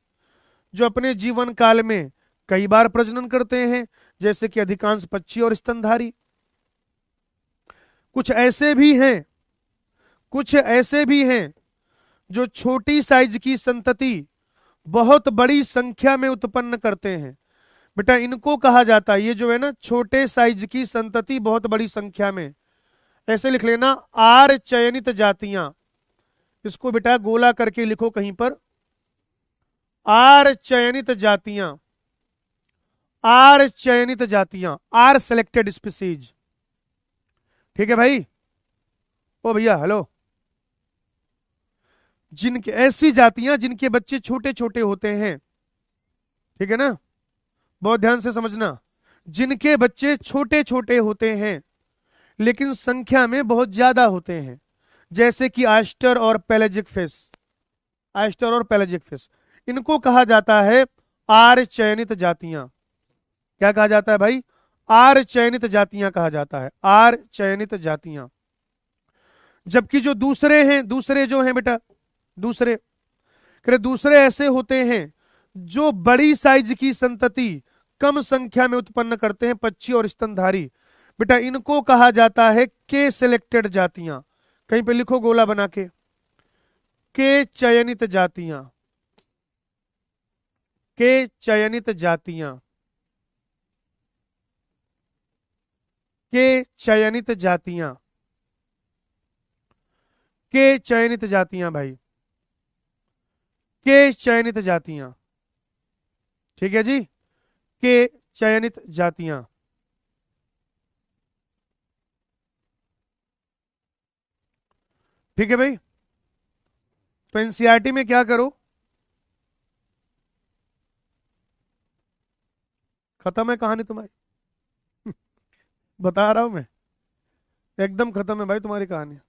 जो अपने जीवन काल में कई बार प्रजनन करते हैं, जैसे कि अधिकांश पक्षी और स्तनधारी। कुछ ऐसे भी हैं, कुछ ऐसे भी हैं जो छोटी साइज की संतति बहुत बड़ी संख्या में उत्पन्न करते हैं। बेटा इनको कहा जाता है, ये जो है ना छोटे साइज की संतति बहुत बड़ी संख्या में, ऐसे लिख लेना, आर चयनित जातियां। इसको बेटा गोला करके लिखो कहीं पर, आर चयनित जातियां, आर चयनित जातियां, आर सेलेक्टेड स्पीसीज। ठीक है भाई? ओ भैया हेलो। जिनके, ऐसी जातियां जिनके बच्चे छोटे छोटे होते हैं, ठीक है ना, बहुत ध्यान से समझना, जिनके बच्चे छोटे छोटे होते हैं लेकिन संख्या में बहुत ज्यादा होते हैं, जैसे कि आस्टर और पेलेजिक फिश, आस्टर और पेलेजिक फिश, इनको कहा जाता है आर चयनित जातियां। क्या कहा जाता है भाई? आर चयनित जातियां कहा जाता है, आर चयनित जातियां। जबकि जो दूसरे हैं, दूसरे जो हैं बेटा, दूसरे, दूसरे ऐसे होते हैं जो बड़ी साइज की संतति कम संख्या में उत्पन्न करते हैं, पक्षी और स्तनधारी। बेटा इनको कहा जाता है के सिलेक्टेड जातियां। कहीं पे लिखो गोला बना के चयनित जातियां, के चयनित जातियां, के चयनित जातियां, के चयनित जातियां भाई, के चयनित जातियां। ठीक है जी, के चयनित जातियां। ठीक है भाई? तो एनसीईआरटी में क्या करो, खत्म है कहानी तुम्हारी। बता रहा हूं मैं, एकदम खत्म है भाई तुम्हारी कहानी।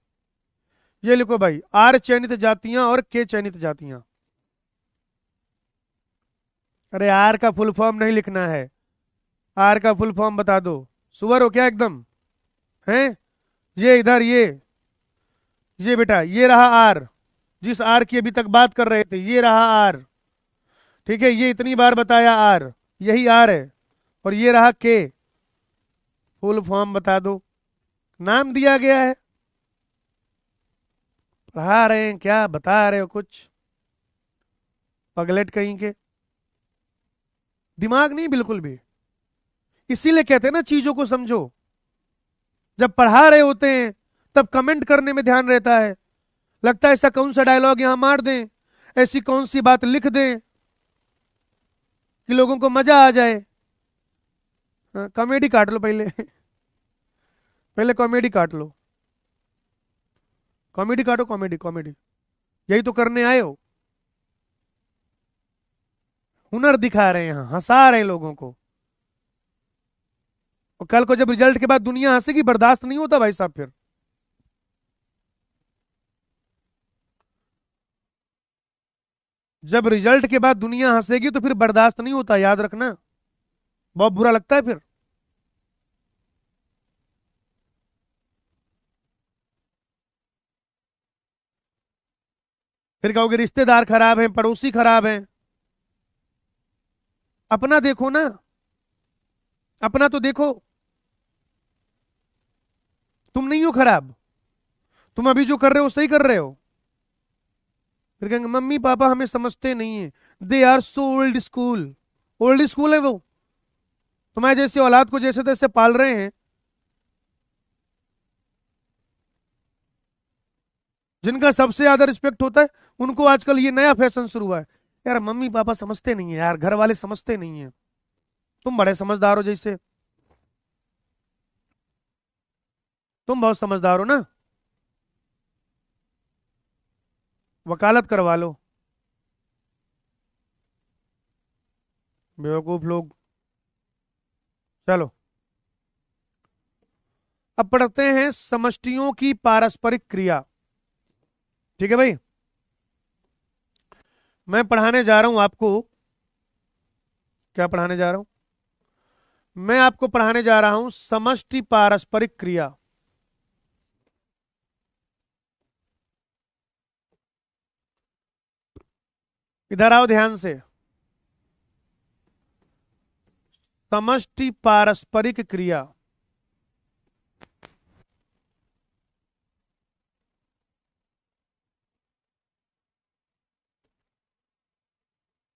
ये लिखो भाई, आर चयनित जातियां और के चयनित जातियां। अरे आर का फुल फॉर्म नहीं लिखना है, आर का फुल फॉर्म बता दो। सुअर हो क्या एकदम? हैं? ये इधर, ये बेटा, ये रहा आर, जिस आर की अभी तक बात कर रहे थे, ये रहा आर। ठीक है, ये इतनी बार बताया आर, यही आर है, और ये रहा के। फुल फॉर्म बता दो। नाम दिया गया है, पढ़ा रहे हैं क्या, बता रहे हो कुछ, पगलेट कहीं के। दिमाग नहीं बिल्कुल भी। इसीलिए कहते हैं ना, चीजों को समझो। जब पढ़ा रहे होते हैं तब कमेंट करने में ध्यान रहता है। लगता है ऐसा कौन सा डायलॉग यहां मार दें, ऐसी कौन सी बात लिख दें कि लोगों को मजा आ जाए। हाँ, कॉमेडी काट लो पहले। पहले कॉमेडी काट लो। कॉमेडी काटो, कॉमेडी कॉमेडी। यही तो करने आए हो। हुनर दिखा रहे हैं यहाँ, हंसा रहे हैं लोगों को। और कल को जब रिजल्ट के बाद दुनिया हंसेगी, बर्दाश्त नहीं होता भाई साहब फिर। जब रिजल्ट के बाद दुनिया हंसेगी तो फिर बर्दाश्त नहीं होता, याद रखना। बहुत बुरा लगता है फिर। फिर कहोगे रिश्तेदार खराब हैं, पड़ोसी खराब हैं। अपना देखो ना, अपना तो देखो। तुम नहीं हो खराब, तुम अभी जो कर रहे हो सही कर रहे हो। फिर कहेंगे मम्मी पापा हमें समझते नहीं है, they are so old school. Old school है वो। तुम्हारे जैसे औलाद को जैसे तैसे पाल रहे हैं। जिनका सबसे ज्यादा रिस्पेक्ट होता है, उनको आजकल ये नया फैशन शुरू हुआ है। यार मम्मी पापा समझते नहीं है, यार घर वाले समझते नहीं है। तुम बड़े समझदार हो जैसे। तुम बहुत समझदार हो ना। वकालत करवा लो। बेवकूफ लोग। चलो, अब पढ़ते हैं समष्टियों की पारस्परिक क्रिया। ठीक है भाई। मैं पढ़ाने जा रहा हूं आपको। क्या पढ़ाने जा रहा हूं? मैं आपको पढ़ाने जा रहा हूं समष्टि पारस्परिक क्रिया। इधर आओ ध्यान से। समष्टि पारस्परिक क्रिया।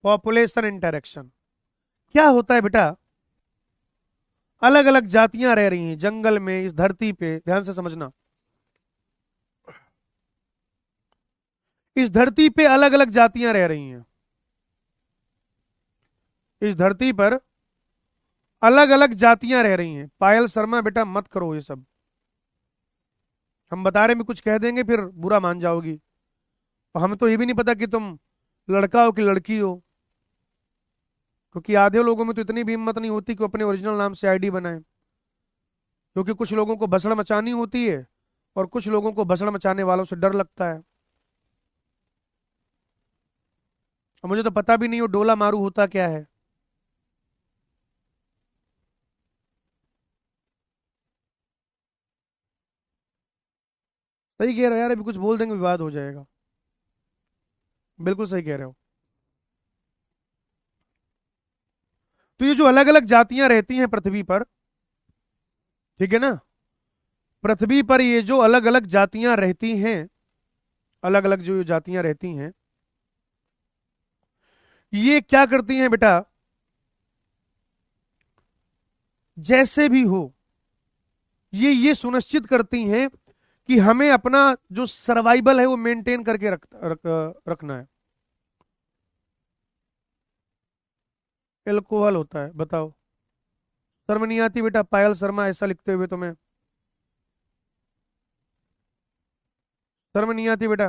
Population interaction. क्या होता है बेटा? अलग अलग जातियां रह रही हैं जंगल में, इस धरती पे, ध्यान से समझना। इस धरती पे अलग अलग जातियां रह रही हैं। इस धरती पर अलग अलग जातियां रह रही हैं। पायल शर्मा बेटा मत करो ये सब। हम बता रहे में कुछ कह देंगे फिर बुरा मान जाओगी। और हमें तो ये भी नहीं पता कि तुम लड़का हो कि लड़की हो। क्योंकि आधे लोगों में तो इतनी भी हिम्मत नहीं होती कि वो अपने ओरिजिनल नाम से आईडी बनाए। क्योंकि कुछ लोगों को भसड़ मचानी होती है, और कुछ लोगों को भसड़ मचाने वालों से डर लगता है। और मुझे तो पता भी नहीं वो डोला मारू होता क्या है। सही कह रहे हो यार, अभी कुछ बोल देंगे विवाद हो जाएगा। बिल्कुल सही कह रहे हो। तो ये जो अलग अलग जातियां रहती हैं पृथ्वी पर, ठीक है ना, पृथ्वी पर ये जो अलग अलग जातियां रहती हैं, अलग अलग जो जातियां रहती हैं, ये क्या करती हैं बेटा? जैसे भी हो, ये सुनिश्चित करती हैं कि हमें अपना जो सर्वाइवल है वो मेंटेन करके रखना है। एल्कोहल होता है, बताओ। शर्म नहीं आती बेटा पायल शर्मा ऐसा लिखते हुए तुम्हें? शर्म नहीं आती बेटा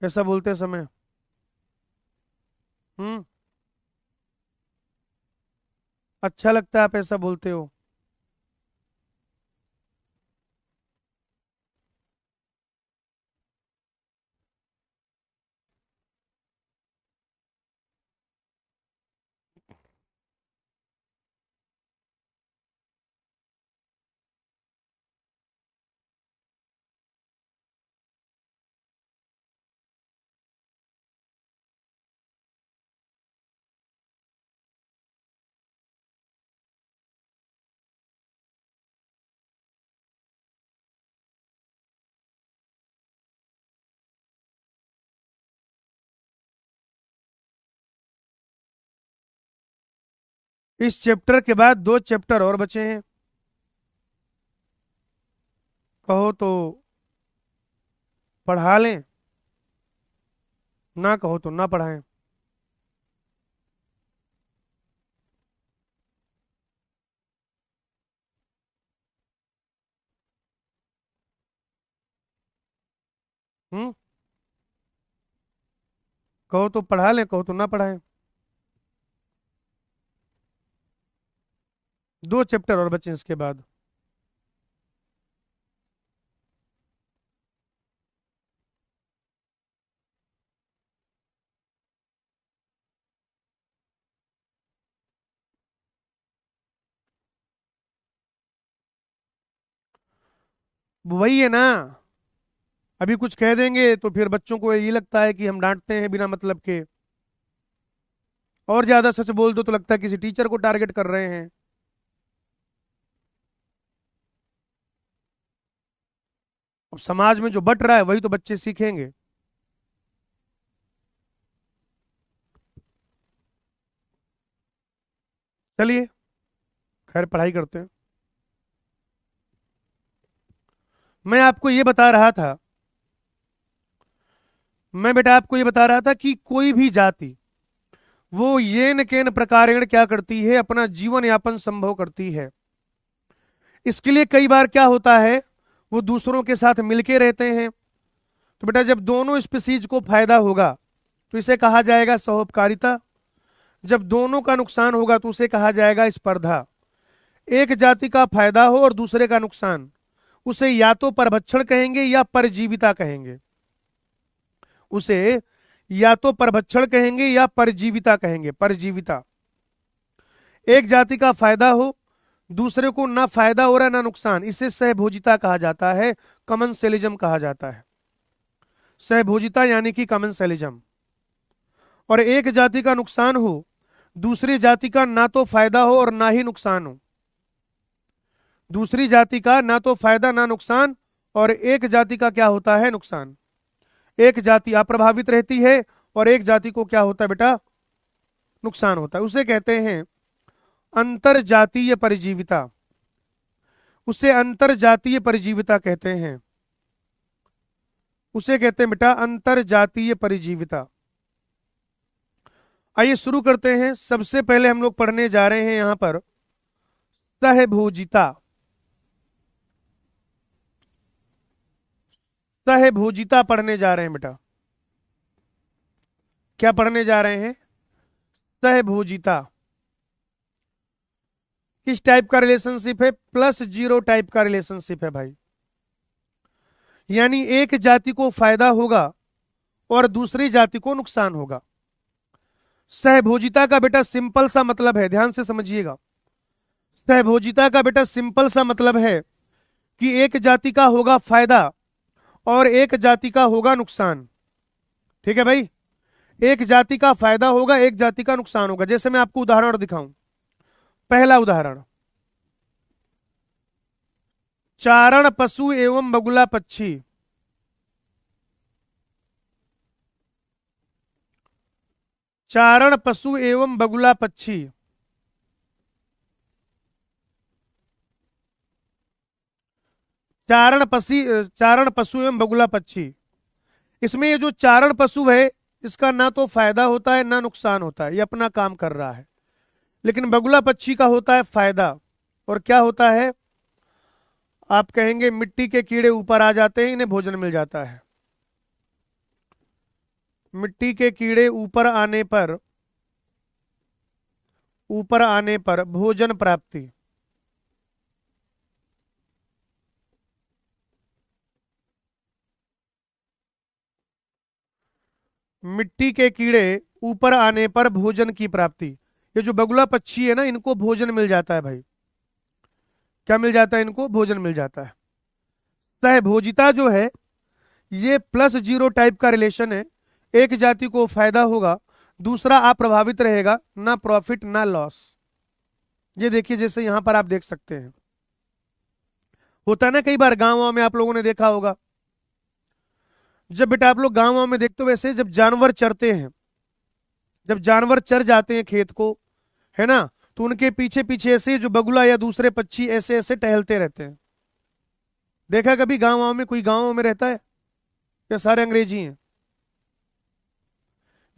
ऐसा बोलते समय? हम्म। अच्छा लगता है आप ऐसा बोलते हो? इस चैप्टर के बाद 2 चैप्टर और बचे हैं। कहो तो पढ़ा लें, ना कहो तो ना पढ़ाएं। हम्म। कहो तो पढ़ा लें, कहो तो ना पढ़ाएं। 2 चैप्टर और बचे हैं इसके बाद। वही है ना, अभी कुछ कह देंगे तो फिर बच्चों को ये लगता है कि हम डांटते हैं बिना मतलब के, और ज्यादा सच बोल दो तो लगता है किसी टीचर को टारगेट कर रहे हैं। अब समाज में जो बट रहा है वही तो बच्चे सीखेंगे। चलिए, खैर पढ़ाई करते हैं। मैं आपको ये बता रहा था, मैं बेटा आपको ये बता रहा था कि कोई भी जाति वो येन केन प्रकारेण क्या करती है, अपना जीवन यापन संभव करती है। इसके लिए कई बार क्या होता है, वो दूसरों के साथ मिलके रहते हैं। तो बेटा जब दोनों स्पीसीज को फायदा होगा तो इसे कहा जाएगा सहोपकारिता। जब दोनों का नुकसान होगा तो उसे कहा जाएगा स्पर्धा। एक जाति का फायदा हो और दूसरे का नुकसान, उसे या तो परभक्षण कहेंगे या परजीविता कहेंगे। उसे या तो परभक्षण कहेंगे या परजीविता कहेंगे, परजीविता। एक जाति का फायदा हो, दूसरे को ना फायदा हो रहा ना नुकसान, इसे सहभोजिता कहा जाता है, कमनसेलिज्म कहा जाता है। सहभोजिता यानी कि कमनसेलिज्म। और एक जाति का नुकसान हो, दूसरी जाति का ना तो फायदा हो और ना ही नुकसान हो। दूसरी जाति का ना तो फायदा ना नुकसान, और एक जाति का क्या होता है, नुकसान। एक जाति अप्रभावित रहती है और एक जाति को क्या होता है बेटा, नुकसान होता है। उसे कहते हैं अंतर जातीय परिजीविता। उसे अंतर जातीय परिजीविता कहते हैं। उसे कहते हैं बेटा अंतर जातीय परिजीविता। आइए शुरू करते हैं। सबसे पहले हम लोग पढ़ने जा रहे हैं यहां पर सहभोजिता। सहभोजिता पढ़ने जा रहे हैं बेटा। क्या पढ़ने जा रहे हैं, सहभोजिता। किस टाइप का रिलेशनशिप है, +0 टाइप का रिलेशनशिप है भाई। यानी एक जाति को फायदा होगा और दूसरी जाति को नुकसान होगा। सहभोजिता का बेटा सिंपल सा मतलब है, ध्यान से समझिएगा। सहभोजिता का बेटा सिंपल सा मतलब है कि एक जाति का होगा फायदा और एक जाति का होगा नुकसान। ठीक है भाई, एक जाति का फायदा होगा, एक जाति का नुकसान होगा। जैसे मैं आपको उदाहरण दिखाऊं। पहला उदाहरण, चारण पशु एवं बगुला पक्षी। चारण पशु एवं बगुला पक्षी। चारण पशु एवं बगुला पक्षी। इसमें ये जो चारण पशु है, इसका ना तो फायदा होता है ना नुकसान होता है, ये अपना काम कर रहा है। लेकिन बगुला पक्षी का होता है फायदा। और क्या होता है, आप कहेंगे मिट्टी के कीड़े ऊपर आ जाते हैं, इन्हें भोजन मिल जाता है। मिट्टी के कीड़े ऊपर आने पर भोजन प्राप्ति। मिट्टी के कीड़े ऊपर आने पर भोजन की प्राप्ति। ये जो बगुला पक्षी है ना, इनको भोजन मिल जाता है भाई। क्या मिल जाता है, इनको भोजन मिल जाता है। सहभोजिता जो है ये +0 टाइप का रिलेशन है। एक जाति को फायदा होगा, दूसरा अप्रभावित रहेगा, ना प्रॉफिट ना लॉस। ये देखिए, जैसे यहां पर आप देख सकते हैं, होता है ना कई बार गांव में आप लोगों ने देखा होगा। जब बेटा आप लोग गांव में देखते हो, वैसे जब जानवर चरते हैं, जब जानवर चर जाते हैं खेत को, है ना, तो उनके पीछे पीछे ऐसे जो बगुला या दूसरे पक्षी ऐसे ऐसे टहलते रहते हैं। देखा कभी गांव में, कोई गांव में रहता है या सारे अंग्रेजी हैं?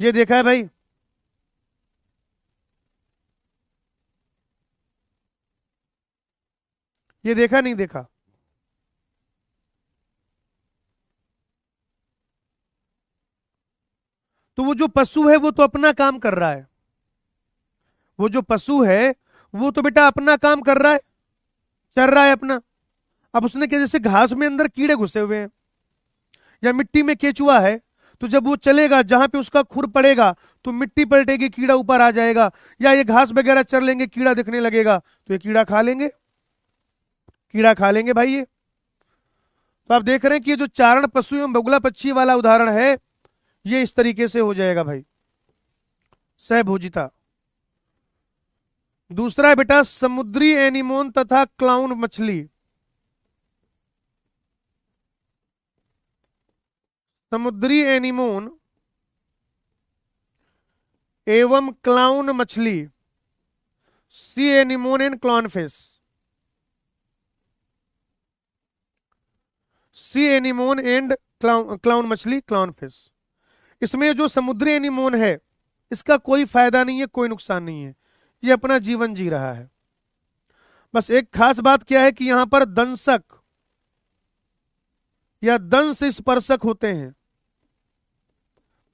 ये देखा है भाई? ये देखा नहीं देखा? तो वो जो पशु है वो तो अपना काम कर रहा है। वो जो पशु है वो तो बेटा अपना काम कर रहा है, चल रहा है अपना। अब उसने क्या, जैसे घास में अंदर कीड़े घुसे हुए हैं या मिट्टी में केचुआ है, तो जब वो चलेगा जहां पे उसका खुर पड़ेगा तो मिट्टी पलटेगी, कीड़ा ऊपर आ जाएगा। या ये घास वगैरह चर लेंगे, कीड़ा दिखने लगेगा तो ये कीड़ा खा लेंगे, कीड़ा खा लेंगे भाई ये। तो आप देख रहे हैं कि ये जो चारण पशु एवं बगुला पक्षी वाला उदाहरण है, ये इस तरीके से हो जाएगा भाई, सहभोजिता। दूसरा है बेटा समुद्री एनिमोन तथा क्लाउन मछली। समुद्री एनिमोन एवं क्लाउन मछली, सी anemone and clown fish. C anemone and clown मछली, क्लाउन फिश। इसमें जो समुद्री एनिमोन है इसका कोई फायदा नहीं है, कोई नुकसान नहीं है, ये अपना जीवन जी रहा है। बस एक खास बात क्या है कि यहां पर दंशक या दंश स्पर्शक होते हैं।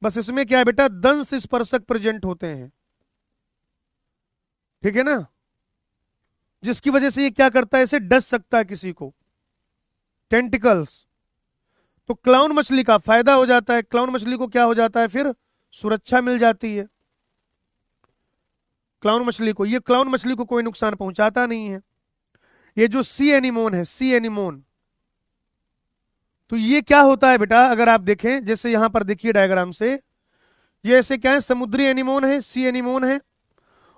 बस इसमें क्या है बेटा, दंश स्पर्शक प्रेजेंट होते हैं, ठीक है ना, जिसकी वजह से ये क्या करता है, इसे डस सकता है किसी को, टेंटिकल्स। तो क्लाउन मछली का फायदा हो जाता है, क्लाउन मछली को क्या हो जाता है, फिर सुरक्षा मिल जाती है क्लाउन मछली को। ये क्लाउन मछली को कोई नुकसान पहुंचाता नहीं है। ये जो सी एनिमोन है, सी एनिमोन, तो ये क्या होता है बेटा, अगर आप देखें जैसे यहां पर देखिए डायग्राम से, ये ऐसे क्या है, समुद्री एनिमोन है, सी एनिमोन है,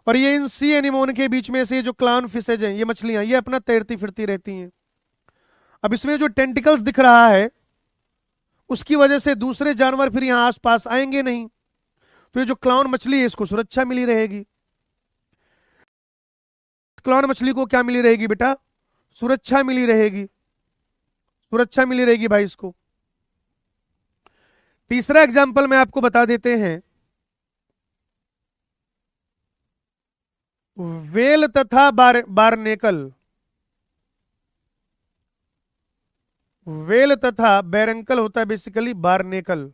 और ये इन सी एनिमोन के बीच में से जो क्लाउन फिशेज हैं, ये मछलियां, ये अपना तैरती फिरती रहती हैं। अब इसमें जो टेंटिकल्स दिख रहा है उसकी वजह से दूसरे जानवर फिर यहां आसपास आएंगे नहीं, तो ये जो क्लाउन मछली है इसको सुरक्षा मिली रहेगी। क्लाउन मछली को क्या मिली रहेगी बेटा, सुरक्षा मिली रहेगी, सुरक्षा मिली रहेगी भाई इसको। तीसरा एग्जाम्पल में आपको बता देते हैं, वेल तथा बारनेकल। वेल तथा बैरंकल होता है बेसिकली बारनेकल,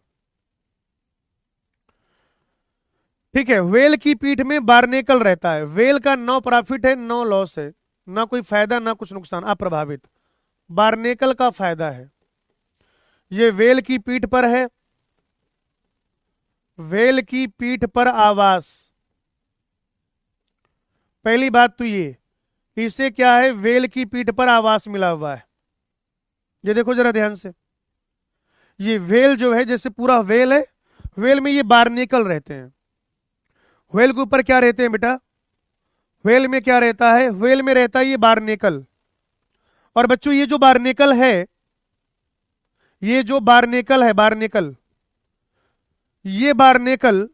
ठीक है। वेल की पीठ में बारनेकल रहता है। वेल का नो प्रॉफिट है, नो लॉस है, ना कोई फायदा ना कुछ नुकसान, अप्रभावित। बारनेकल का फायदा है। ये वेल की पीठ पर है, वेल की पीठ पर आवास। पहली बात तो ये, इसे क्या है, वेल की पीठ पर आवास मिला हुआ है। ये देखो जरा ध्यान से, ये वेल जो है, जैसे पूरा वेल है, वेल में ये बारनेकल रहते हैं। वेल के ऊपर क्या रहते हैं बेटा, वेल में क्या रहता है, वेल में रहता है ये बारनेकल। और बच्चों ये जो बारनेकल है, ये जो बारनेकल है, बारनेकल, ये बारनेकल,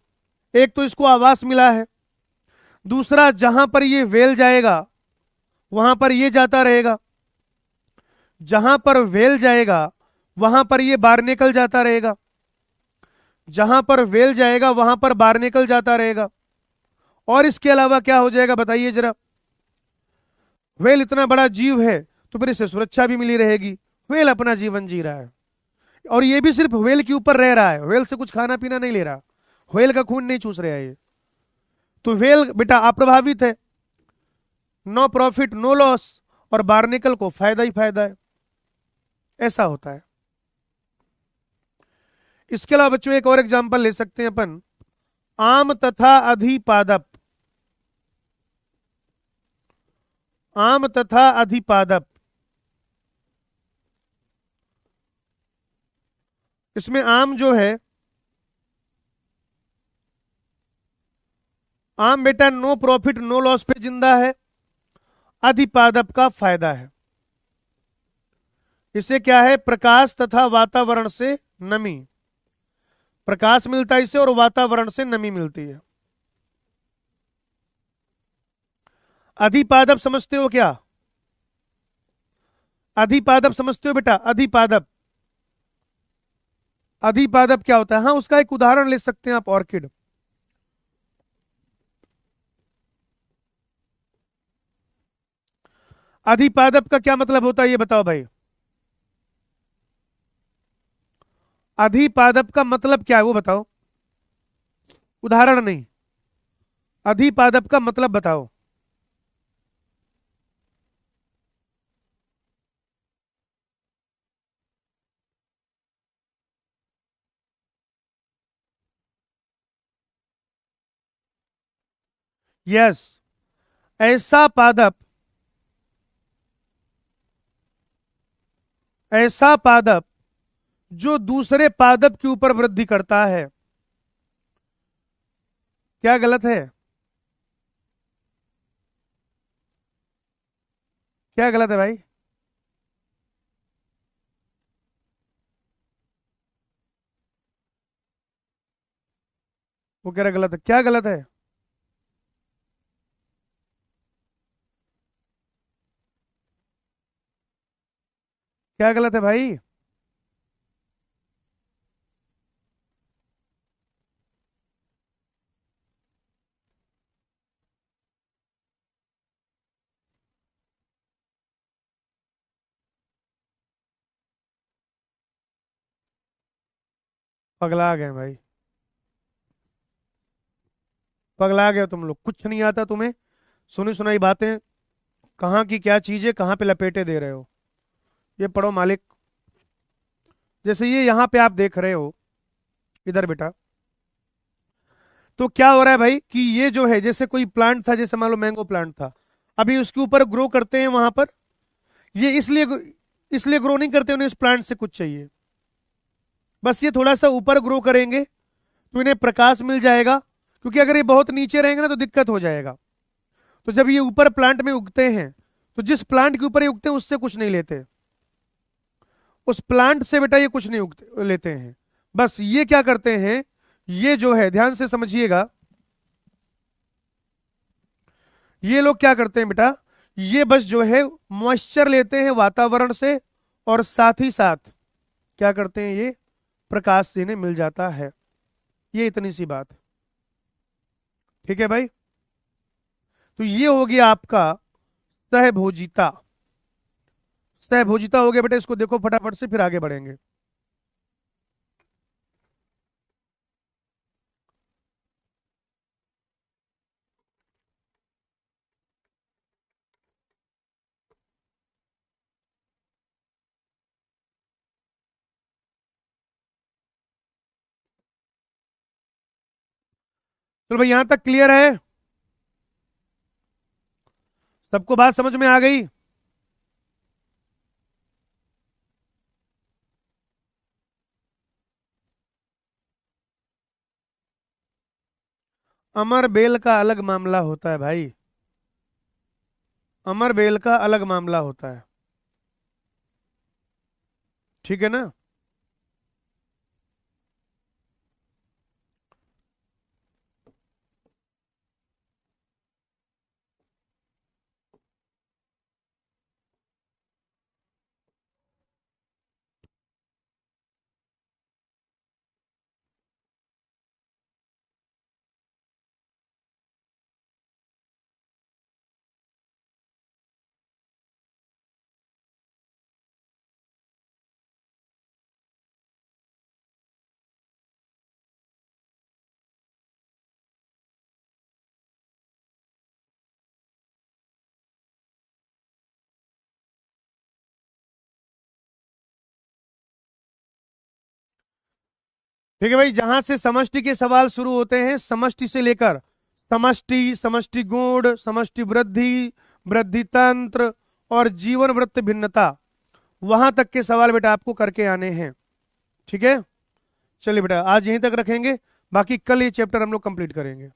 एक तो इसको आवास मिला है, दूसरा जहां पर ये वेल जाएगा वहां पर ये जाता रहेगा, जहां पर वेल जाएगा वहां पर ये बारनेकल जाता रहेगा, जहां पर वेल जाएगा वहां पर बारनेकल जाता रहेगा। और इसके अलावा क्या हो जाएगा बताइए जरा, वेल इतना बड़ा जीव है तो फिर इसे सुरक्षा भी मिली रहेगी, वेल अपना जीवन जी रहा है। और ये भी सिर्फ वेल के ऊपर रह रहा है, वेल से कुछ खाना पीना नहीं ले रहा, वेल का खून नहीं चूस रहा है ये। तो वेल बेटा अप्रभावित है, नो प्रॉफिट नो लॉस, और बारनेकल को फायदा ही फायदा है, ऐसा होता है। इसके अलावा बच्चों एक और एग्जांपल ले सकते हैं अपन, आम तथा अधिपादप। आम तथा अधिपादप, इसमें आम जो है, आम बेटा नो प्रॉफिट नो लॉस पे जिंदा है, अधिपादप का फायदा है। इसे क्या है, प्रकाश तथा वातावरण से नमी, प्रकाश मिलता है इसे और वातावरण से नमी मिलती है। अधिपादप समझते हो क्या? अधिपादप समझते हो बेटा? अधिपादप, अधिपादप क्या होता है? हाँ, उसका एक उदाहरण ले सकते हैं आप, ऑर्किड। अधिपादप का क्या मतलब होता है ये बताओ भाई। अधिपादप का मतलब क्या है वो बताओ, उदाहरण नहीं। अधिपादप का मतलब बताओ। यस, ऐसा पादप, ऐसा पादप जो दूसरे पादप के ऊपर वृद्धि करता है। क्या गलत है? क्या गलत है भाई? वो कह रहा गलत है, क्या गलत है? क्या गलत है भाई? पगला गए भाई, पगला गए तुम लोग, कुछ नहीं आता तुम्हें। सुनी सुनाई बातें, कहाँ की क्या चीज है, कहाँ पे लपेटे दे रहे हो। ये पढ़ो मालिक। जैसे ये यहाँ पे आप देख रहे हो, इधर बेटा, तो क्या हो रहा है भाई कि ये जो है, जैसे कोई प्लांट था, जैसे मान लो मैंगो प्लांट था, अभी उसके ऊपर ग्रो करते हैं वहां पर। ये इसलिए ग्रो नहीं करते, उन्हें इस प्लांट से कुछ चाहिए। बस ये थोड़ा सा ऊपर ग्रो करेंगे तो इन्हें प्रकाश मिल जाएगा, क्योंकि अगर ये बहुत नीचे रहेंगे ना तो दिक्कत हो जाएगा। तो जब ये ऊपर प्लांट में उगते हैं, तो जिस प्लांट के ऊपर ये उगते हैं उससे कुछ नहीं लेते, उस प्लांट से बेटा ये कुछ नहीं उगते लेते हैं। बस ये क्या करते हैं, ये जो है ध्यान से समझिएगा, ये लोग क्या करते हैं बेटा, ये बस जो है मॉइस्चर लेते हैं वातावरण से, और साथ ही साथ क्या करते हैं, ये प्रकाश से इन्हें मिल जाता है। ये इतनी सी बात, ठीक है भाई। तो ये हो गया आपका सहभोजिता। सहभोजिता हो गया बेटा, इसको देखो फटाफट से, फिर आगे बढ़ेंगे। चलो भाई, यहां तक क्लियर है? सबको बात समझ में आ गई? अमर बेल का अलग मामला होता है भाई, अमर बेल का अलग मामला होता है, ठीक है ना। ठीक है भाई, जहां से समष्टि के सवाल शुरू होते हैं, समष्टि से लेकर समष्टि, समष्टि गुण, समष्टि वृद्धि, वृद्धि तंत्र और जीवन वृत्त भिन्नता, वहां तक के सवाल बेटा आपको करके आने हैं, ठीक है। चलिए बेटा, आज यहीं तक रखेंगे, बाकी कल ये चैप्टर हम लोग कंप्लीट करेंगे।